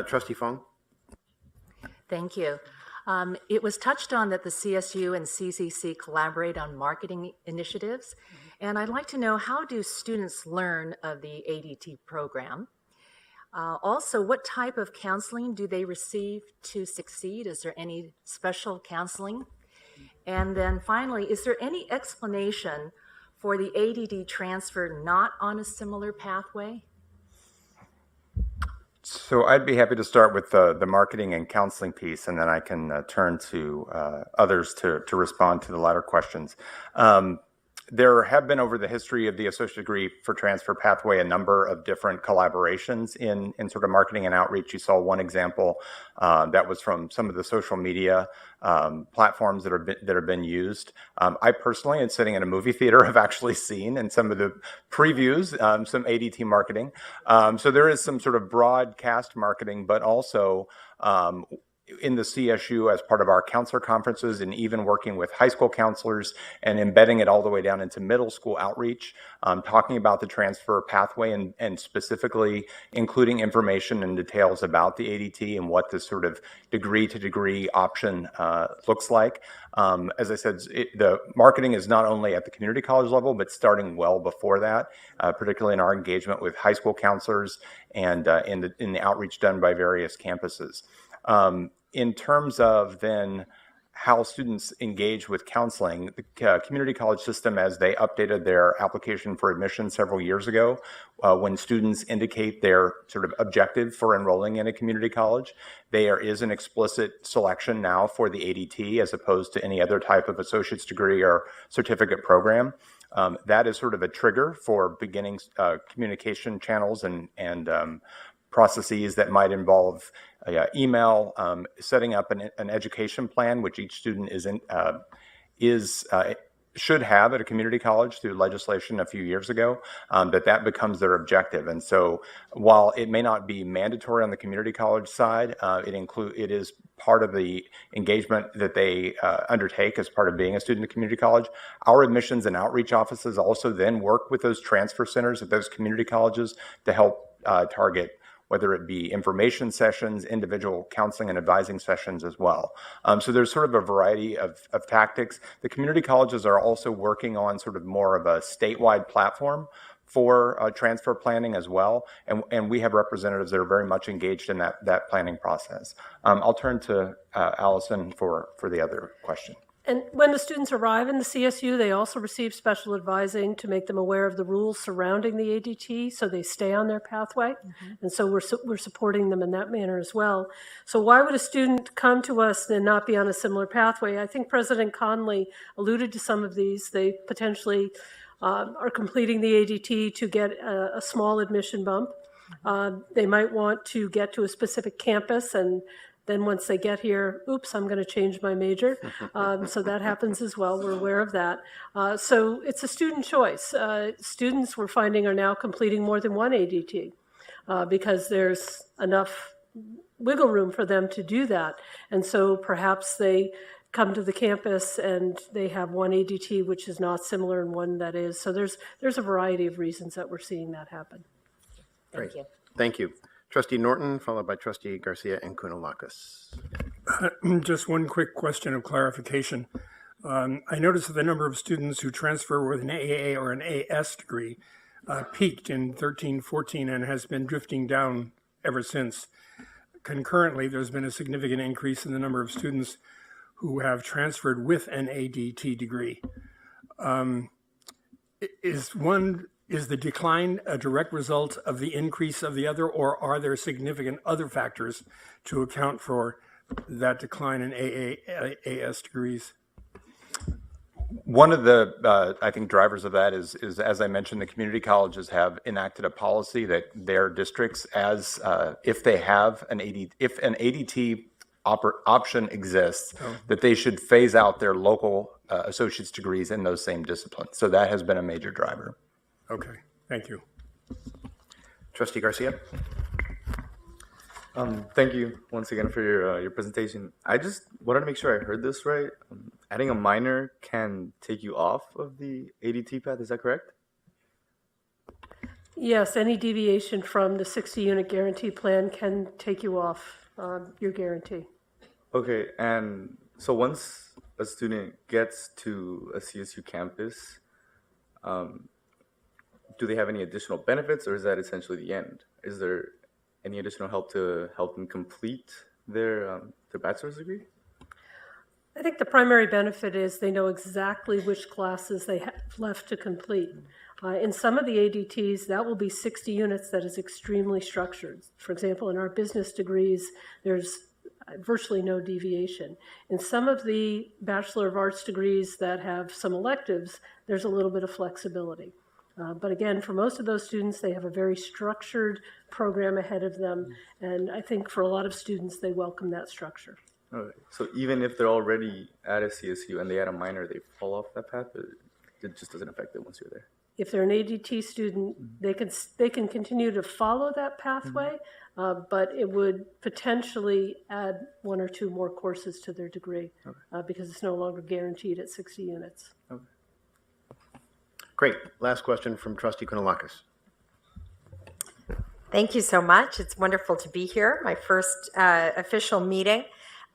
Trustee Fong? Thank you. It was touched on that the CSU and CCC collaborate on marketing initiatives, and I'd like to know, how do students learn of the ADT program? Also, what type of counseling do they receive to succeed? Is there any special counseling? And then finally, is there any explanation for the ADT transfer not on a similar pathway? So I'd be happy to start with the marketing and counseling piece, and then I can turn to others to respond to the latter questions. There have been, over the history of the associate degree for transfer pathway, a number of different collaborations in sort of marketing and outreach. You saw one example that was from some of the social media platforms that have been used. I personally, and sitting in a movie theater, have actually seen in some of the previews some ADT marketing. So there is some sort of broadcast marketing, but also in the CSU as part of our counselor conferences, and even working with high school counselors and embedding it all the way down into middle school outreach, talking about the transfer pathway and specifically including information and details about the ADT and what this sort of degree to degree option looks like. As I said, the marketing is not only at the community college level, but starting well before that, particularly in our engagement with high school counselors and in the outreach done by various campuses. In terms of then how students engage with counseling, the community college system, as they updated their application for admission several years ago, when students indicate their sort of objective for enrolling in a community college, there is an explicit selection now for the ADT as opposed to any other type of associate's degree or certificate program. That is sort of a trigger for beginning communication channels and processes that might involve email, setting up an education plan, which each student should have at a community college through legislation a few years ago, that becomes their objective. And so while it may not be mandatory on the community college side, it is part of the engagement that they undertake as part of being a student at community college. Our admissions and outreach offices also then work with those transfer centers at those community colleges to help target whether it be information sessions, individual counseling and advising sessions as well. So there's sort of a variety of tactics. The community colleges are also working on sort of more of a statewide platform for transfer planning as well. And we have representatives that are very much engaged in that planning process. I'll turn to Allison for the other question. And when the students arrive in the CSU, they also receive special advising to make them aware of the rules surrounding the ADT, so they stay on their pathway. And so we're supporting them in that manner as well. So why would a student come to us and not be on a similar pathway? I think President Conley alluded to some of these. They potentially are completing the ADT to get a small admission bump. They might want to get to a specific campus, and then once they get here, oops, I'm going to change my major. So that happens as well. We're aware of that. So it's a student choice. Students, we're finding, are now completing more than one ADT because there's enough wiggle room for them to do that. And so perhaps they come to the campus and they have one ADT which is not similar and one that is. So there's a variety of reasons that we're seeing that happen. Great. Thank you. Trustee Norton, followed by Trustee Garcia and Kounalakis. Just one quick question of clarification. I noticed that the number of students who transfer with an AA or an AS degree peaked in 13-14 and has been drifting down ever since. Concurrently, there's been a significant increase in the number of students who have transferred with an ADT degree. Is the decline a direct result of the increase of the other, or are there significant other factors to account for that decline in AS degrees? One of the, I think, drivers of that is, as I mentioned, the community colleges have enacted a policy that their districts, as if they have if an ADT option exists, that they should phase out their local associate's degrees in those same disciplines. So that has been a major driver. Okay, thank you. Trustee Garcia. Thank you once again for your presentation. I just wanted to make sure I heard this right. Adding a minor can take you off of the ADT path, is that correct? Yes, any deviation from the 60-unit guarantee plan can take you off your guarantee. Okay, and so once a student gets to a CSU campus, do they have any additional benefits, or is that essentially the end? Is there any additional help to help them complete their bachelor's degree? I think the primary benefit is they know exactly which classes they have left to complete. In some of the ADTs, that will be 60 units that is extremely structured. For example, in our business degrees, there's virtually no deviation. In some of the Bachelor of Arts degrees that have some electives, there's a little bit of flexibility. But again, for most of those students, they have a very structured program ahead of them. And I think for a lot of students, they welcome that structure. Okay. So even if they're already at a CSU and they add a minor, they fall off that path, but it just doesn't affect it once you're there? If they're an ADT student, they can continue to follow that pathway, but it would potentially add 1 or 2 more courses to their degree because it's no longer guaranteed at 60 units. Great. Last question from Trustee Kounalakis. Thank you so much. It's wonderful to be here, my first official meeting.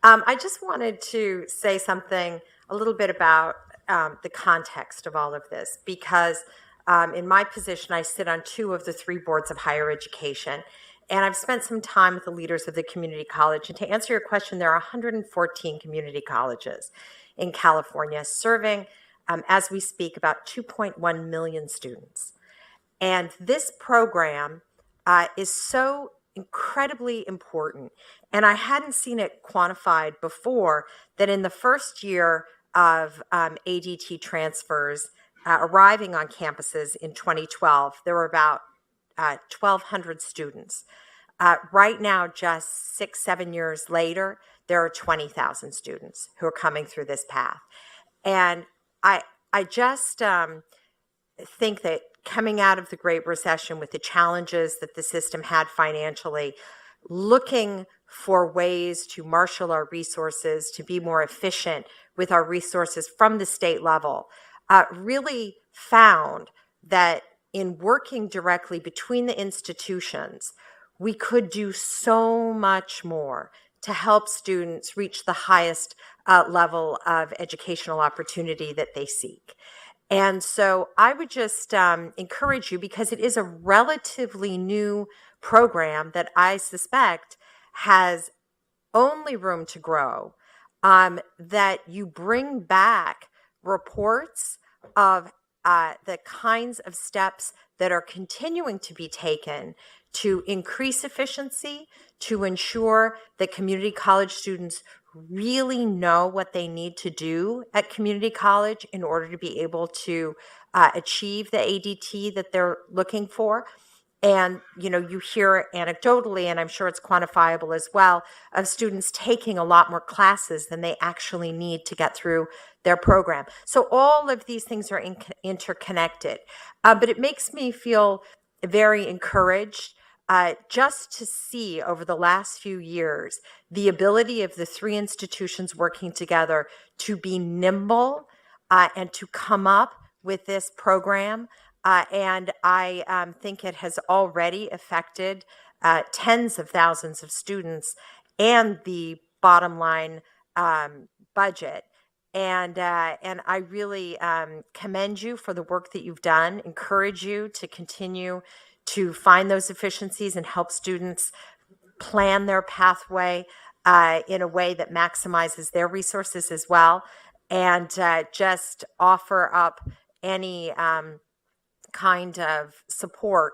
I just wanted to say something a little bit about the context of all of this, because in my position, I sit on 2 of the 3 boards of higher education, and I've spent some time with the leaders of the community college. And to answer your question, there are 114 community colleges in California serving, as we speak, about 2.1 million students. And this program is so incredibly important. And I hadn't seen it quantified before that in the first year of ADT transfers arriving on campuses in 2012, there were about 1,200 students. Right now, just 6-7 years later, there are 20,000 students who are coming through this path. And I just think that coming out of the Great Recession with the challenges that the system had financially, looking for ways to marshal our resources, to be more efficient with our resources from the state level, really found that in working directly between the institutions, we could do so much more to help students reach the highest level of educational opportunity that they seek. And so I would just encourage you, because it is a relatively new program that I suspect has only room to grow, that you bring back reports of the kinds of steps that are continuing to be taken to increase efficiency, to ensure that community college students really know what they need to do at community college in order to be able to achieve the ADT that they're looking for. And, you know, you hear anecdotally, and I'm sure it's quantifiable as well, of students taking a lot more classes than they actually need to get through their program. So all of these things are interconnected. But it makes me feel very encouraged just to see over the last few years the ability of the 3 institutions working together to be nimble and to come up with this program. And I think it has already affected tens of thousands of students and the bottom line budget. And I really commend you for the work that you've done, encourage you to continue to find those efficiencies and help students plan their pathway in a way that maximizes their resources as well, and just offer up any kind of support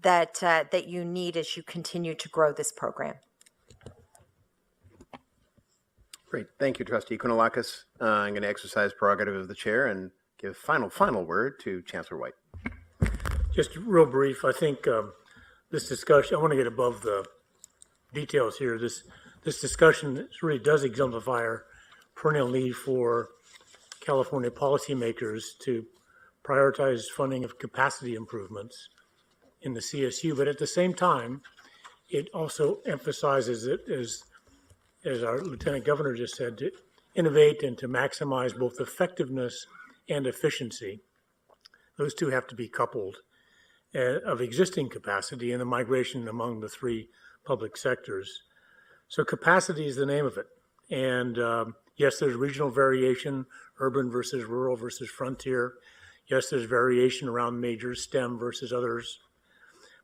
that you need as you continue to grow this program. Great. Thank you, Trustee Kounalakis. I'm going to exercise prerogative of the chair and give final word to Chancellor White. Just real brief, I think this discussion, I want to get above the details here. This discussion really does exemplify our perennial need for California policymakers to prioritize funding of capacity improvements in the CSU, but at the same time, it also emphasizes it, as our Lieutenant Governor just said, to innovate and to maximize both effectiveness and efficiency. Those two have to be coupled of existing capacity and the migration among the 3 public sectors. So capacity is the name of it. And yes, there's regional variation, urban versus rural versus frontier. Yes, there's variation around majors, STEM versus others.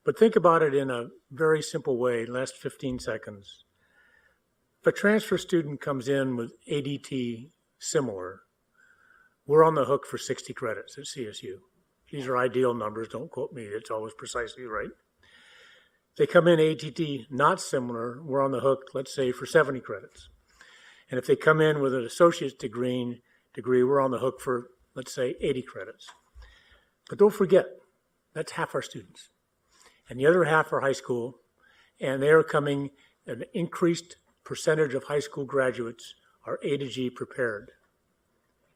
But think about it in a very simple way, last 15 seconds. If a transfer student comes in with ADT similar, we're on the hook for 60 credits at CSU. These are ideal numbers, don't quote me, it's always precisely right. If they come in ADT not similar, we're on the hook, let's say, for 70 credits. And if they come in with an associate's degree, we're on the hook for, let's say, 80 credits. But don't forget, that's half our students. And the other half are high school, and they are coming, an increased percentage of high school graduates are A to G prepared.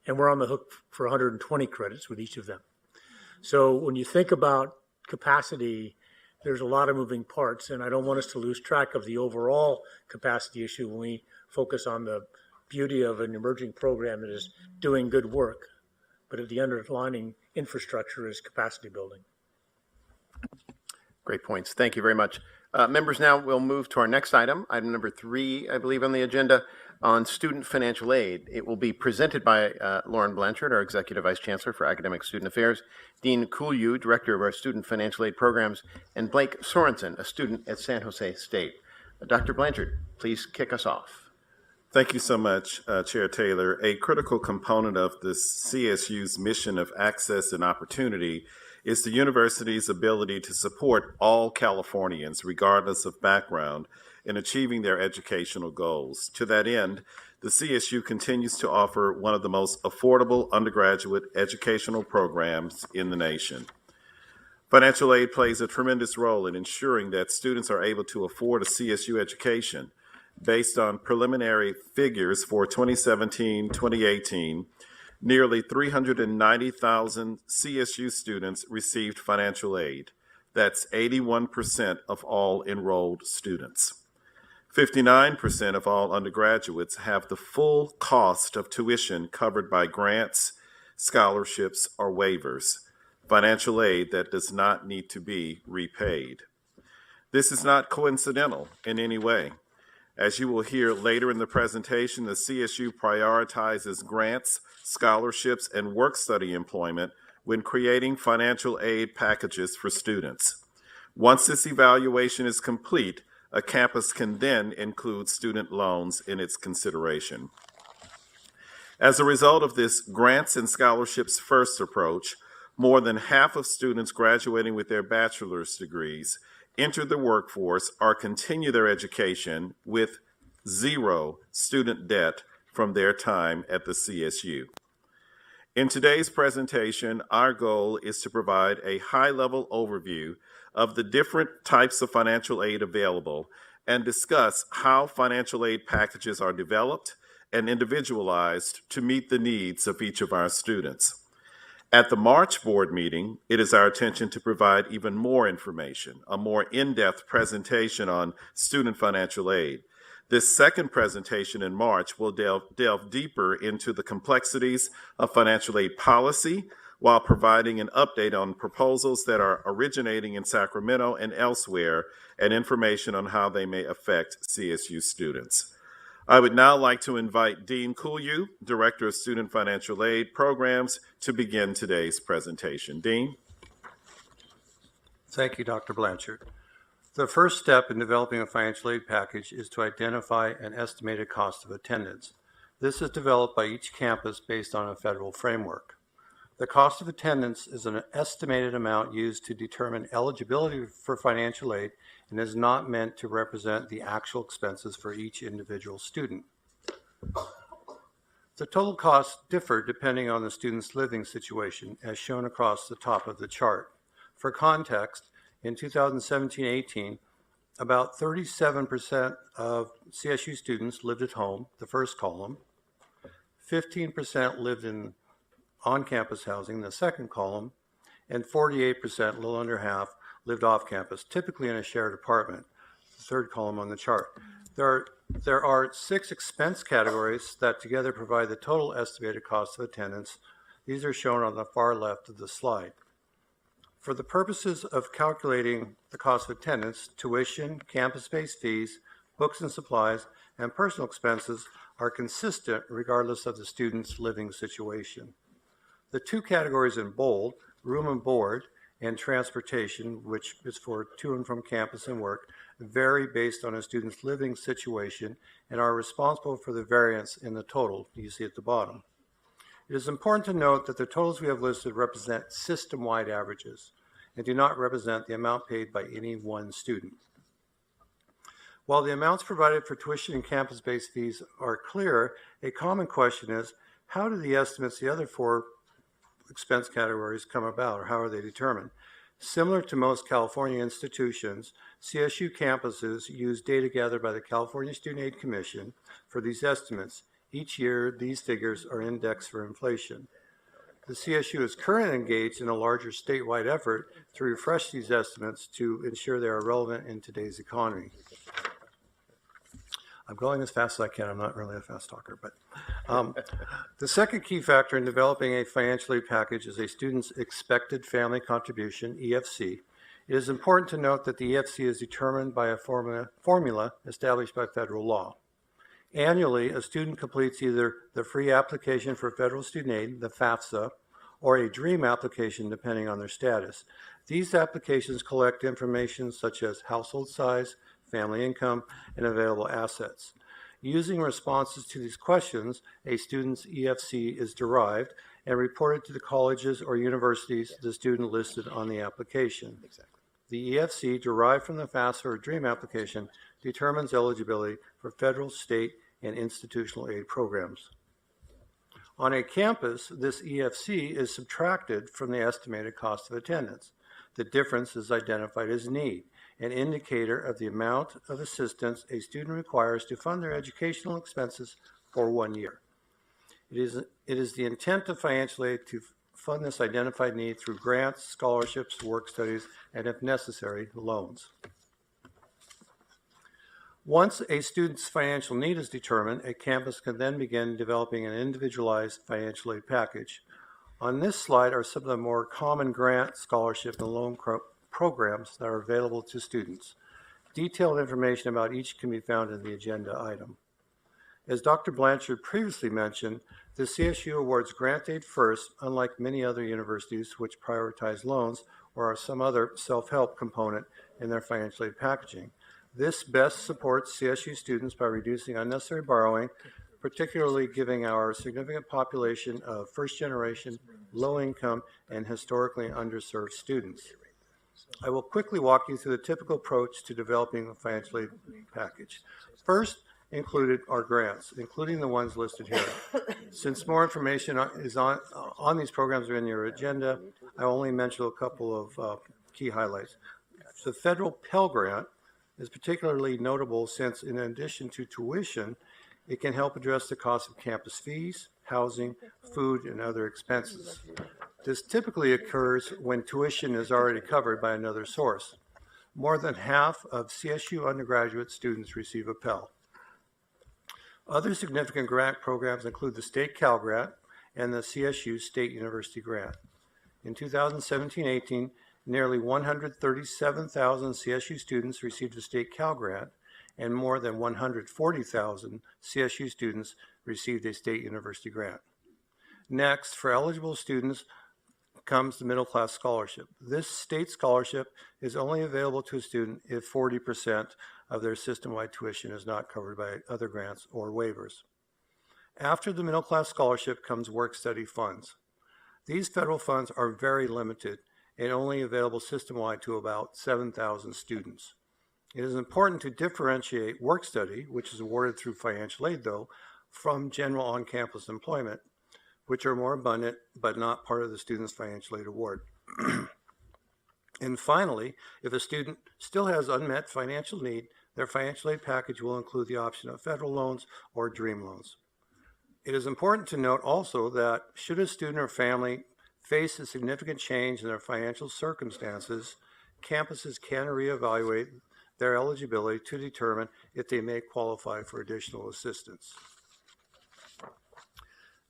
And we're on the hook for 120 credits with each of them. So when you think about capacity, there's a lot of moving parts, and I don't want us to lose track of the overall capacity issue when we focus on the beauty of an emerging program that is doing good work, but the underlying infrastructure is capacity building. Great points. Thank you very much. Members, now we'll move to our next item, item number 3, I believe, on the agenda, on student financial aid. It will be presented by Lauren Blanchard, our Executive Vice Chancellor for Academic Student Affairs, Dean Kulyu, Director of our Student Financial Aid Programs, and Blake Sorensen, a student at San Jose State. Dr. Blanchard, please kick us off. Thank you so much, Chair Taylor. A critical component of the CSU's mission of access and opportunity is the university's ability to support all Californians, regardless of background, in achieving their educational goals. To that end, the CSU continues to offer one of the most affordable undergraduate educational programs in the nation. Financial aid plays a tremendous role in ensuring that students are able to afford a CSU education. Based on preliminary figures for 2017-2018, nearly 390,000 CSU students received financial aid. That's 81% of all enrolled students. 59% of all undergraduates have the full cost of tuition covered by grants, scholarships, or waivers, financial aid that does not need to be repaid. This is not coincidental in any way. As you will hear later in the presentation, the CSU prioritizes grants, scholarships, and work-study employment when creating financial aid packages for students. Once this evaluation is complete, a campus can then include student loans in its consideration. As a result of this grants and scholarships first approach, more than half of students graduating with their bachelor's degrees enter the workforce or continue their education with zero student debt from their time at the CSU. In today's presentation, our goal is to provide a high-level overview of the different types of financial aid available and discuss how financial aid packages are developed and individualized to meet the needs of each of our students. At the March board meeting, it is our intention to provide even more information, a more in-depth presentation on student financial aid. This second presentation in March will delve deeper into the complexities of financial aid policy while providing an update on proposals that are originating in Sacramento and elsewhere and information on how they may affect CSU students. I would now like to invite Dean Kulyu, Director of Student Financial Aid Programs, to begin today's presentation. Dean? Thank you, Dr. Blanchard. The first step in developing a financial aid package is to identify an estimated cost of attendance. This is developed by each campus based on a federal framework. The cost of attendance is an estimated amount used to determine eligibility for financial aid and is not meant to represent the actual expenses for each individual student. The total costs differ depending on the student's living situation, as shown across the top of the chart. For context, in 2017-18, about 37% of CSU students lived at home, the first column, 15% lived in on-campus housing, the second column, and 48%, a little under half, lived off-campus, typically in a shared apartment, the third column on the chart. There are 6 expense categories that together provide the total estimated cost of attendance. These are shown on the far left of the slide. For the purposes of calculating the cost of attendance, tuition, campus-based fees, books and supplies, and personal expenses are consistent regardless of the student's living situation. The 2 categories in bold, room and board, and transportation, which is for to and from campus and work, vary based on a student's living situation and are responsible for the variance in the total you see at the bottom. It is important to note that the totals we have listed represent system-wide averages and do not represent the amount paid by any one student. While the amounts provided for tuition and campus-based fees are clear, a common question is, how do the estimates, the other 4 expense categories, come about, or how are they determined? Similar to most California institutions, CSU campuses use data gathered by the California Student Aid Commission for these estimates. Each year, these figures are indexed for inflation. The CSU is currently engaged in a larger statewide effort to refresh these estimates to ensure they are relevant in today's economy. I'm going as fast as I can. I'm not really a fast talker, but the second key factor in developing a financial aid package is a student's expected family contribution, EFC. It is important to note that the EFC is determined by a formula established by federal law. Annually, a student completes either the free application for federal student aid, the FAFSA, or a DREAM application, depending on their status. These applications collect information such as household size, family income, and available assets. Using responses to these questions, a student's EFC is derived and reported to the colleges or universities the student listed on the application. The EFC derived from the FAFSA or DREAM application determines eligibility for federal, state, and institutional aid programs. On a campus, this EFC is subtracted from the estimated cost of attendance. The difference is identified as need, an indicator of the amount of assistance a student requires to fund their educational expenses for 1 year. It is the intent of financial aid to fund this identified need through grants, scholarships, work studies, and if necessary, loans. Once a student's financial need is determined, a campus can then begin developing an individualized financial aid package. On this slide are some of the more common grant, scholarship, and loan programs that are available to students. Detailed information about each can be found in the agenda item. As Dr. Blanchard previously mentioned, the CSU awards grant aid first, unlike many other universities which prioritize loans or some other self-help component in their financial aid packaging. This best supports CSU students by reducing unnecessary borrowing, particularly giving our significant population of first-generation, low-income, and historically underserved students. I will quickly walk you through the typical approach to developing a financial aid package. First included are grants, including the ones listed here. Since more information is on these programs are in your agenda, I only mention a couple of key highlights. The federal Pell Grant is particularly notable since, in addition to tuition, it can help address the cost of campus fees, housing, food, and other expenses. This typically occurs when tuition is already covered by another source. More than half of CSU undergraduate students receive a Pell. Other significant grant programs include the State Cal Grant and the CSU State University Grant. In 2017-18, nearly 137,000 CSU students received a State Cal Grant, and more than 140,000 CSU students received a State University Grant. Next, for eligible students comes the Middle Class Scholarship. This state scholarship is only available to a student if 40% of their system-wide tuition is not covered by other grants or waivers. After the Middle Class Scholarship comes work study funds. These federal funds are very limited and only available system-wide to about 7,000 students. It is important to differentiate work study, which is awarded through financial aid though, from general on-campus employment, which are more abundant but not part of the student's financial aid award. And finally, if a student still has unmet financial need, their financial aid package will include the option of federal loans or DREAM loans. It is important to note also that should a student or family face a significant change in their financial circumstances, campuses can reevaluate their eligibility to determine if they may qualify for additional assistance.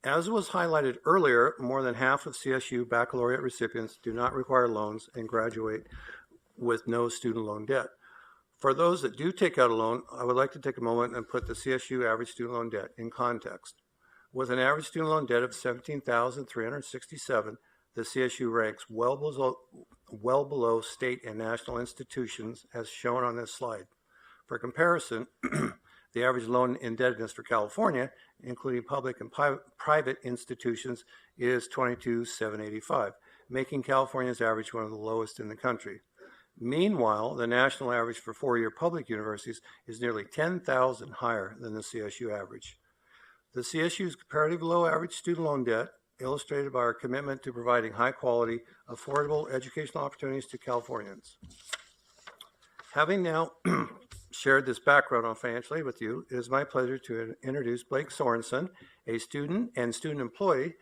As was highlighted earlier, more than half of CSU baccalaureate recipients do not require loans and graduate with no student loan debt. For those that do take out a loan, I would like to take a moment and put the CSU average student loan debt in context. With an average student loan debt of $17,367, the CSU ranks well below state and national institutions as shown on this slide. For comparison, the average loan indebtedness for California, including public and private institutions, is $22,785, making California's average one of the lowest in the country. Meanwhile, the national average for four-year public universities is nearly 10,000 higher than the CSU average. The CSU's comparatively low average student loan debt, illustrated by our commitment to providing high-quality, affordable educational opportunities to Californians. Having now shared this background on financial aid with you, it is my pleasure to introduce Blake Sorensen, a student and student employee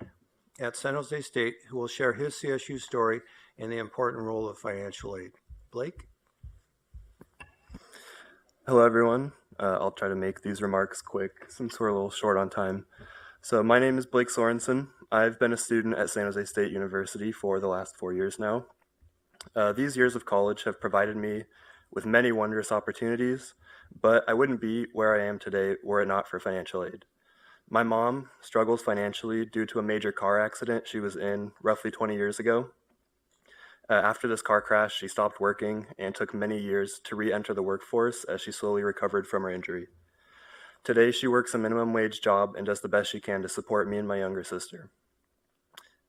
at San Jose State who will share his CSU story and the important role of financial aid. Blake? Hello, everyone. I'll try to make these remarks quick since we're a little short on time. So my name is Blake Sorensen. I've been a student at San Jose State University for the last 4 years now. These years of college have provided me with many wondrous opportunities, but I wouldn't be where I am today were it not for financial aid. My mom struggles financially due to a major car accident she was in roughly 20 years ago. After this car crash, she stopped working and took many years to re-enter the workforce as she slowly recovered from her injury. Today, she works a minimum wage job and does the best she can to support me and my younger sister.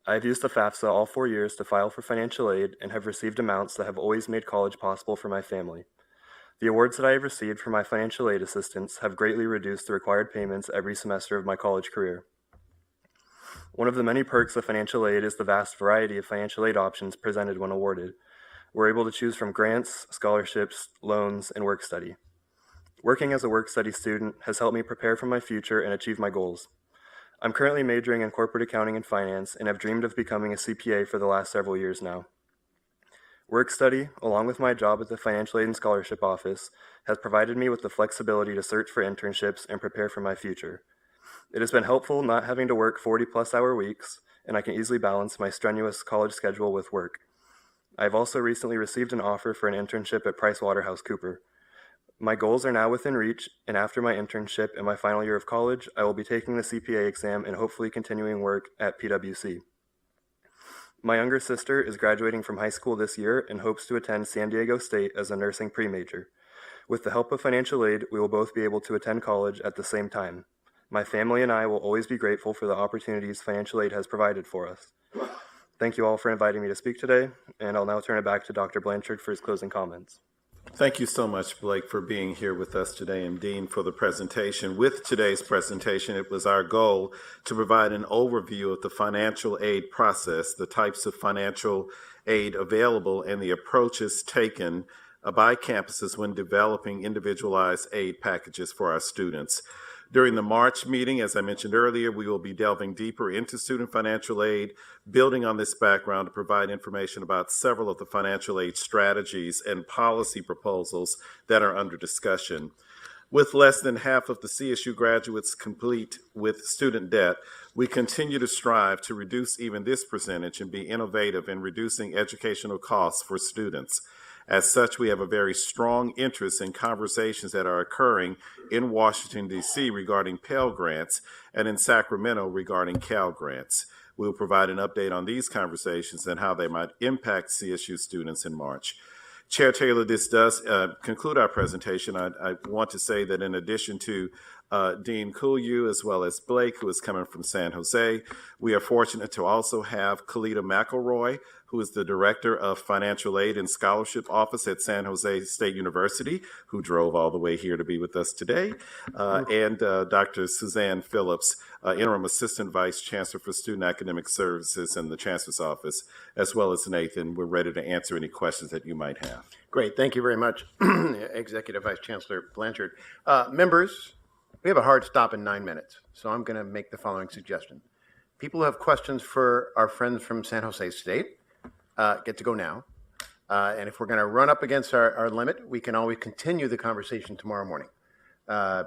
I've used the FAFSA all 4 years to file for financial aid and have received amounts that have always made college possible for my family. The awards that I have received for my financial aid assistance have greatly reduced the required payments every semester of my college career. One of the many perks of financial aid is the vast variety of financial aid options presented when awarded. We're able to choose from grants, scholarships, loans, and work study. Working as a work study student has helped me prepare for my future and achieve my goals. I'm currently majoring in corporate accounting and finance and have dreamed of becoming a CPA for the last several years now. Work study, along with my job at the Financial Aid and Scholarship Office, has provided me with the flexibility to search for internships and prepare for my future. It has been helpful not having to work 40-plus hour weeks, and I can easily balance my strenuous college schedule with work. I've also recently received an offer for an internship at PricewaterhouseCoopers. My goals are now within reach, and after my internship and my final year of college, I will be taking the CPA exam and hopefully continuing work at PwC. My younger sister is graduating from high school this year and hopes to attend San Diego State as a nursing pre-major. With the help of financial aid, we will both be able to attend college at the same time. My family and I will always be grateful for the opportunities financial aid has provided for us. Thank you all for inviting me to speak today, and I'll now turn it back to Dr. Blanchard for his closing comments. Thank you so much, Blake, for being here with us today, and Dean, for the presentation. With today's presentation, it was our goal to provide an overview of the financial aid process, the types of financial aid available, and the approaches taken by campuses when developing individualized aid packages for our students. During the March meeting, as I mentioned earlier, we will be delving deeper into student financial aid, building on this background to provide information about several of the financial aid strategies and policy proposals that are under discussion. With less than half of the CSU graduates complete with student debt, we continue to strive to reduce even this percentage and be innovative in reducing educational costs for students. As such, we have a very strong interest in conversations that are occurring in Washington, D.C. regarding Pell Grants and in Sacramento regarding Cal Grants. We'll provide an update on these conversations and how they might impact CSU students in March. Chair Taylor, this does conclude our presentation. I want to say that in addition to Dean Kulyu, as well as Blake, who is coming from San Jose, we are fortunate to also have Kalita McElroy, who is the Director of Financial Aid and Scholarship Office at San Jose State University, who drove all the way here to be with us today, and Dr. Suzanne Phillips, Interim Assistant Vice Chancellor for Student Academic Services in the Chancellor's Office, as well as Nathan. We're ready to answer any questions that you might have. Great. Thank you very much, Executive Vice Chancellor Blanchard. Members, we have a hard stop in 9 minutes, so I'm going to make the following suggestion. People who have questions for our friends from San Jose State, get to go now. And if we're going to run up against our limit, we can always continue the conversation tomorrow morning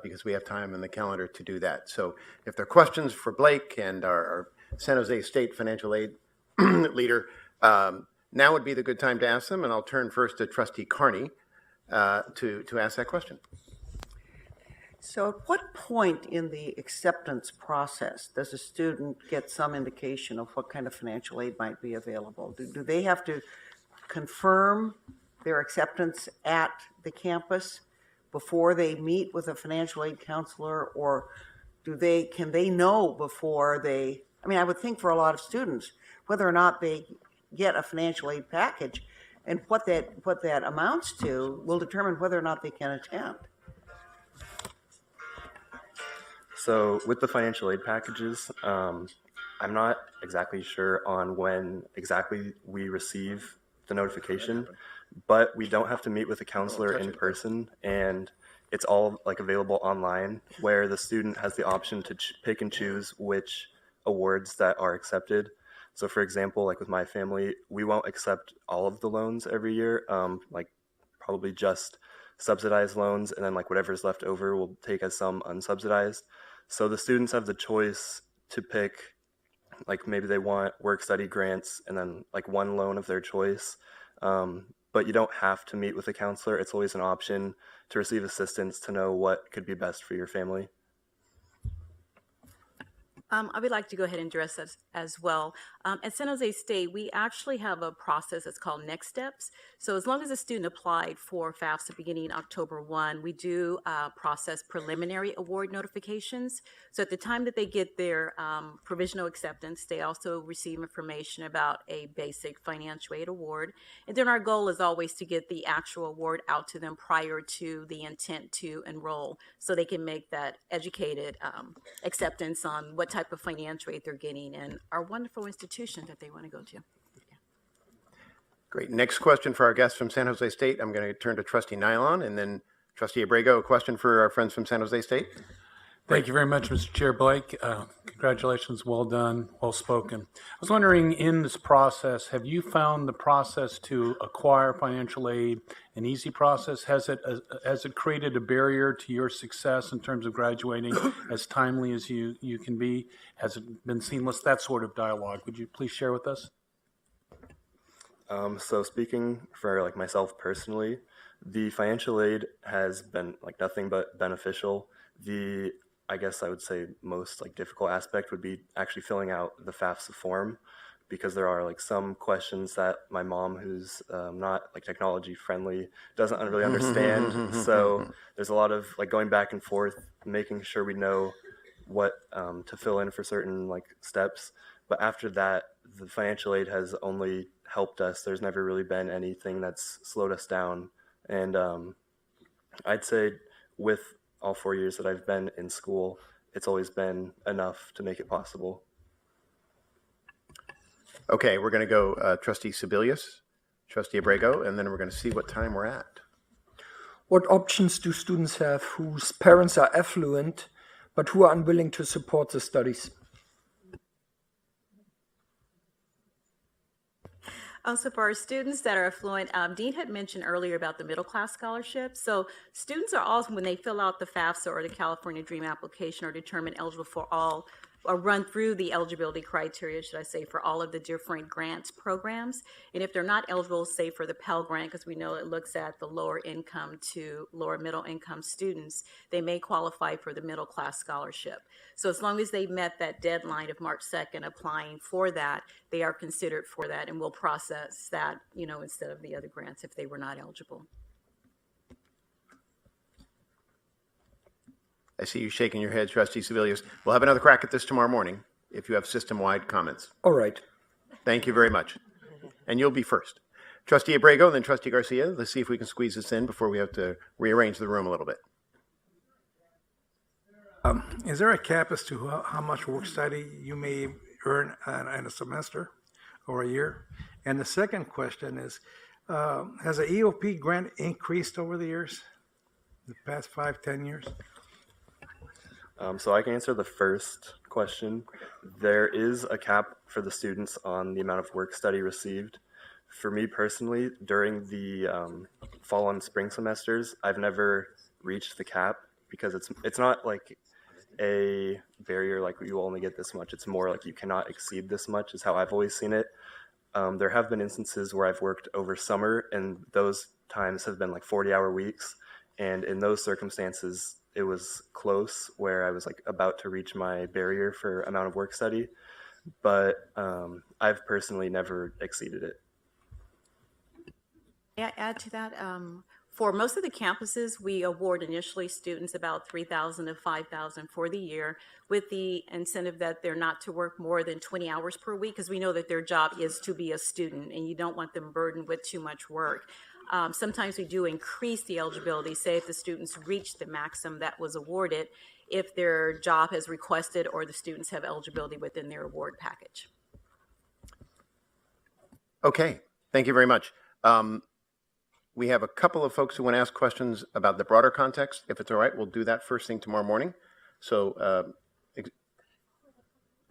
because we have time in the calendar to do that. So if there are questions for Blake and our San Jose State financial aid leader, now would be the good time to ask them. And I'll turn first to Trustee Carney to ask that question. So at what point in the acceptance process does a student get some indication of what kind of financial aid might be available? Do they have to confirm their acceptance at the campus before they meet with a financial aid counselor, or can they know before they, I mean, I would think for a lot of students, whether or not they get a financial aid package and what that amounts to will determine whether or not they can attend. So with the financial aid packages, I'm not exactly sure on when exactly we receive the notification, but we don't have to meet with a counselor in person, and it's all like available online where the student has the option to pick and choose which awards that are accepted. So for example, like with my family, we won't accept all of the loans every year, like probably just subsidized loans, and then like whatever's left over we'll take as some unsubsidized. So the students have the choice to pick, like maybe they want work study grants and then like one loan of their choice. But you don't have to meet with a counselor. It's always an option to receive assistance to know what could be best for your family. I would like to go ahead and address this as well. At San Jose State, we actually have a process that's called Next Steps. So as long as a student applied for FAFSA beginning October 1, we do process preliminary award notifications. So at the time that they get their provisional acceptance, they also receive information about a basic financial aid award. And then our goal is always to get the actual award out to them prior to the intent to enroll, so they can make that educated acceptance on what type of financial aid they're getting in our wonderful institution that they want to go to. Great. Next question for our guests from San Jose State. I'm going to turn to Trustee Nylon and then Trustee Abrego. A question for our friends from San Jose State. Thank you very much, Mr. Chair Blake. Congratulations. Well done. Well spoken. I was wondering, in this process, have you found the process to acquire financial aid an easy process? Has it created a barrier to your success in terms of graduating as timely as you can be? Has it been seamless? That sort of dialogue. Would you please share with us? So speaking for like myself personally, the financial aid has been like nothing but beneficial. I guess I would say most like difficult aspect would be actually filling out the FAFSA form, because there are like some questions that my mom, who's not like technology friendly, doesn't really understand. So there's a lot of like going back and forth, making sure we know what to fill in for certain like steps. But after that, the financial aid has only helped us. There's never really been anything that's slowed us down. And I'd say with all 4 years that I've been in school, it's always been enough to make it possible. Okay, we're going to go Trustee Sebelius, Trustee Abrego, and then we're going to see what time we're at. What options do students have whose parents are affluent but who are unwilling to support the studies? So for our students that are affluent, Dean had mentioned earlier about the middle class scholarship. So students are also, when they fill out the FAFSA or the California Dream application, are determined eligible for all, or run through the eligibility criteria, should I say, for all of the different grants programs. And if they're not eligible, say for the Pell Grant, because we know it looks at the lower income to lower middle income students, they may qualify for the middle class scholarship. So as long as they met that deadline of March 2nd applying for that, they are considered for that, and we'll process that, you know, instead of the other grants if they were not eligible. I see you shaking your head, Trustee Sebelius. We'll have another crack at this tomorrow morning if you have system-wide comments. All right. Thank you very much. And you'll be first. Trustee Abrego and then Trustee Garcia. Let's see if we can squeeze this in before we have to rearrange the room a little bit. Is there a cap as to how much work study you may earn in a semester or a year? And the second question is, has the EOP grant increased over the years, the past 5-10 years? So I can answer the first question. There is a cap for the students on the amount of work study received. For me personally, during the fall and spring semesters, I've never reached the cap, because it's not like a barrier like you only get this much. It's more like you cannot exceed this much is how I've always seen it. There have been instances where I've worked over summer, and those times have been like 40-hour weeks. And in those circumstances, it was close where I was like about to reach my barrier for amount of work study, but I've personally never exceeded it. May I add to that? For most of the campuses, we award initially students about $3,000 to $5,000 for the year, with the incentive that they're not to work more than 20 hours per week, because we know that their job is to be a student and you don't want them burdened with too much work. Sometimes we do increase the eligibility, say if the students reach the maximum that was awarded, if their job has requested or the students have eligibility within their award package. Okay, thank you very much. We have a couple of folks who want to ask questions about the broader context. If it's all right, we'll do that first thing tomorrow morning. So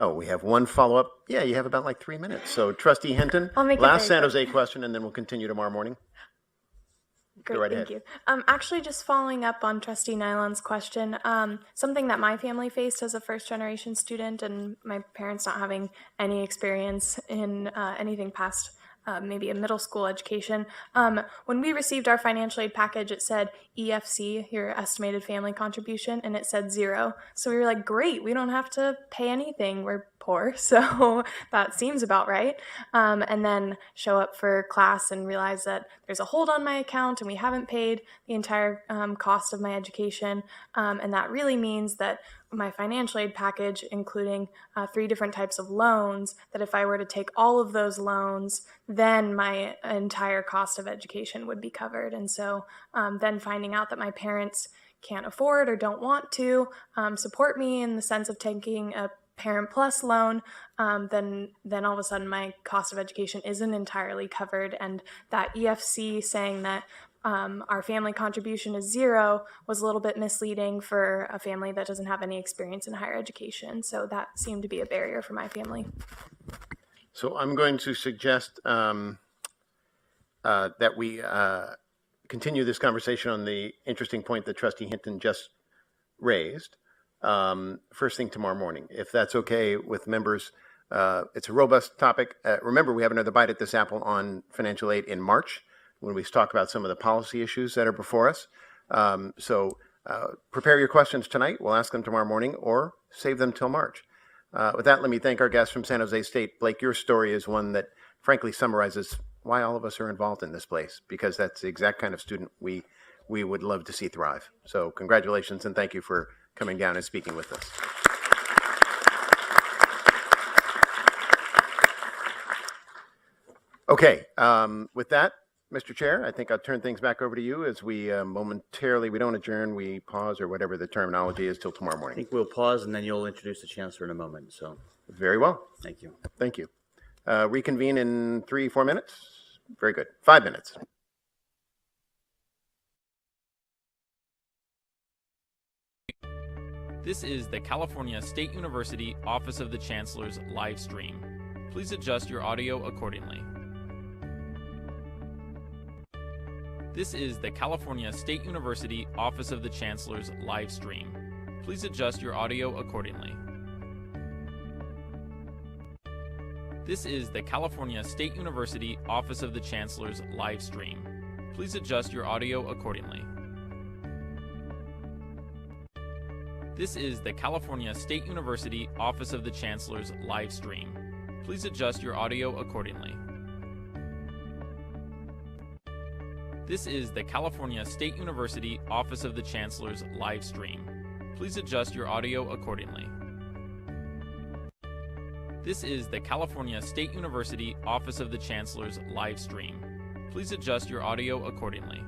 Oh, we have one follow-up. Yeah, you have about like 3 minutes. So Trustee Hinton, I'll make it last San very Jose question, and then we'll continue tomorrow morning. Great, Go right thank ahead. you. Actually, just following up on Trustee Nylon's question, something that my family faced as a first-generation student, and my parents not having any experience in anything past maybe a middle school education. When we received our financial aid package, it said EFC, your estimated family contribution, and it said 0. So we were like, great, we don't have to pay anything. We're poor, so that seems about right. And then show up for class and realize that there's a hold on my account and we haven't paid the entire cost of my education. And that really means that my financial aid package, including 3 different types of loans, that if I were to take all of those loans, then my entire cost of education would be covered. And so then finding out that my parents can't afford or don't want to support me in the sense of taking a Parent Plus loan, then all of a sudden my cost of education isn't entirely covered. And that EFC saying that our family contribution is 0 was a little bit misleading for a family that doesn't have any experience in higher education. So that seemed to be a barrier for my family. So I'm going to suggest that we continue this conversation on the interesting point that Trustee Hinton just raised first thing tomorrow morning, if that's okay with members. It's a robust topic. Remember, we have another bite at this apple on financial aid in March, when we talk about some of the policy issues that are before us. So prepare your questions tonight. We'll ask them tomorrow morning or save them till March. With that, let me thank our guest from San Jose State. Blake, your story is one that frankly summarizes why all of us are involved in this place, because that's the exact kind of student we would love to see thrive. So congratulations and thank you for coming down and speaking with us. Okay, with that, Mr. Chair, I think I'll turn things back over to you as we we don't adjourn, we pause, or whatever the terminology is, till tomorrow I morning. think we'll pause and then you'll introduce the chancellor in a moment. So Very well. thank you. Thank you. Reconvene in 3-4 minutes? Very good. 5 minutes. This is the California State University Office of the Chancellor's live stream. Please adjust your audio accordingly. This is the California State University Office of the Chancellor's live stream. Please adjust your audio accordingly. This is the California State University Office of the Chancellor's live stream. Please adjust your audio accordingly. This is the California State University Office of the Chancellor's live stream. Please adjust your audio accordingly. This is the California State University Office of the Chancellor's live stream. Please adjust your audio accordingly. This is the California State University Office of the Chancellor's live stream. Please adjust your audio accordingly.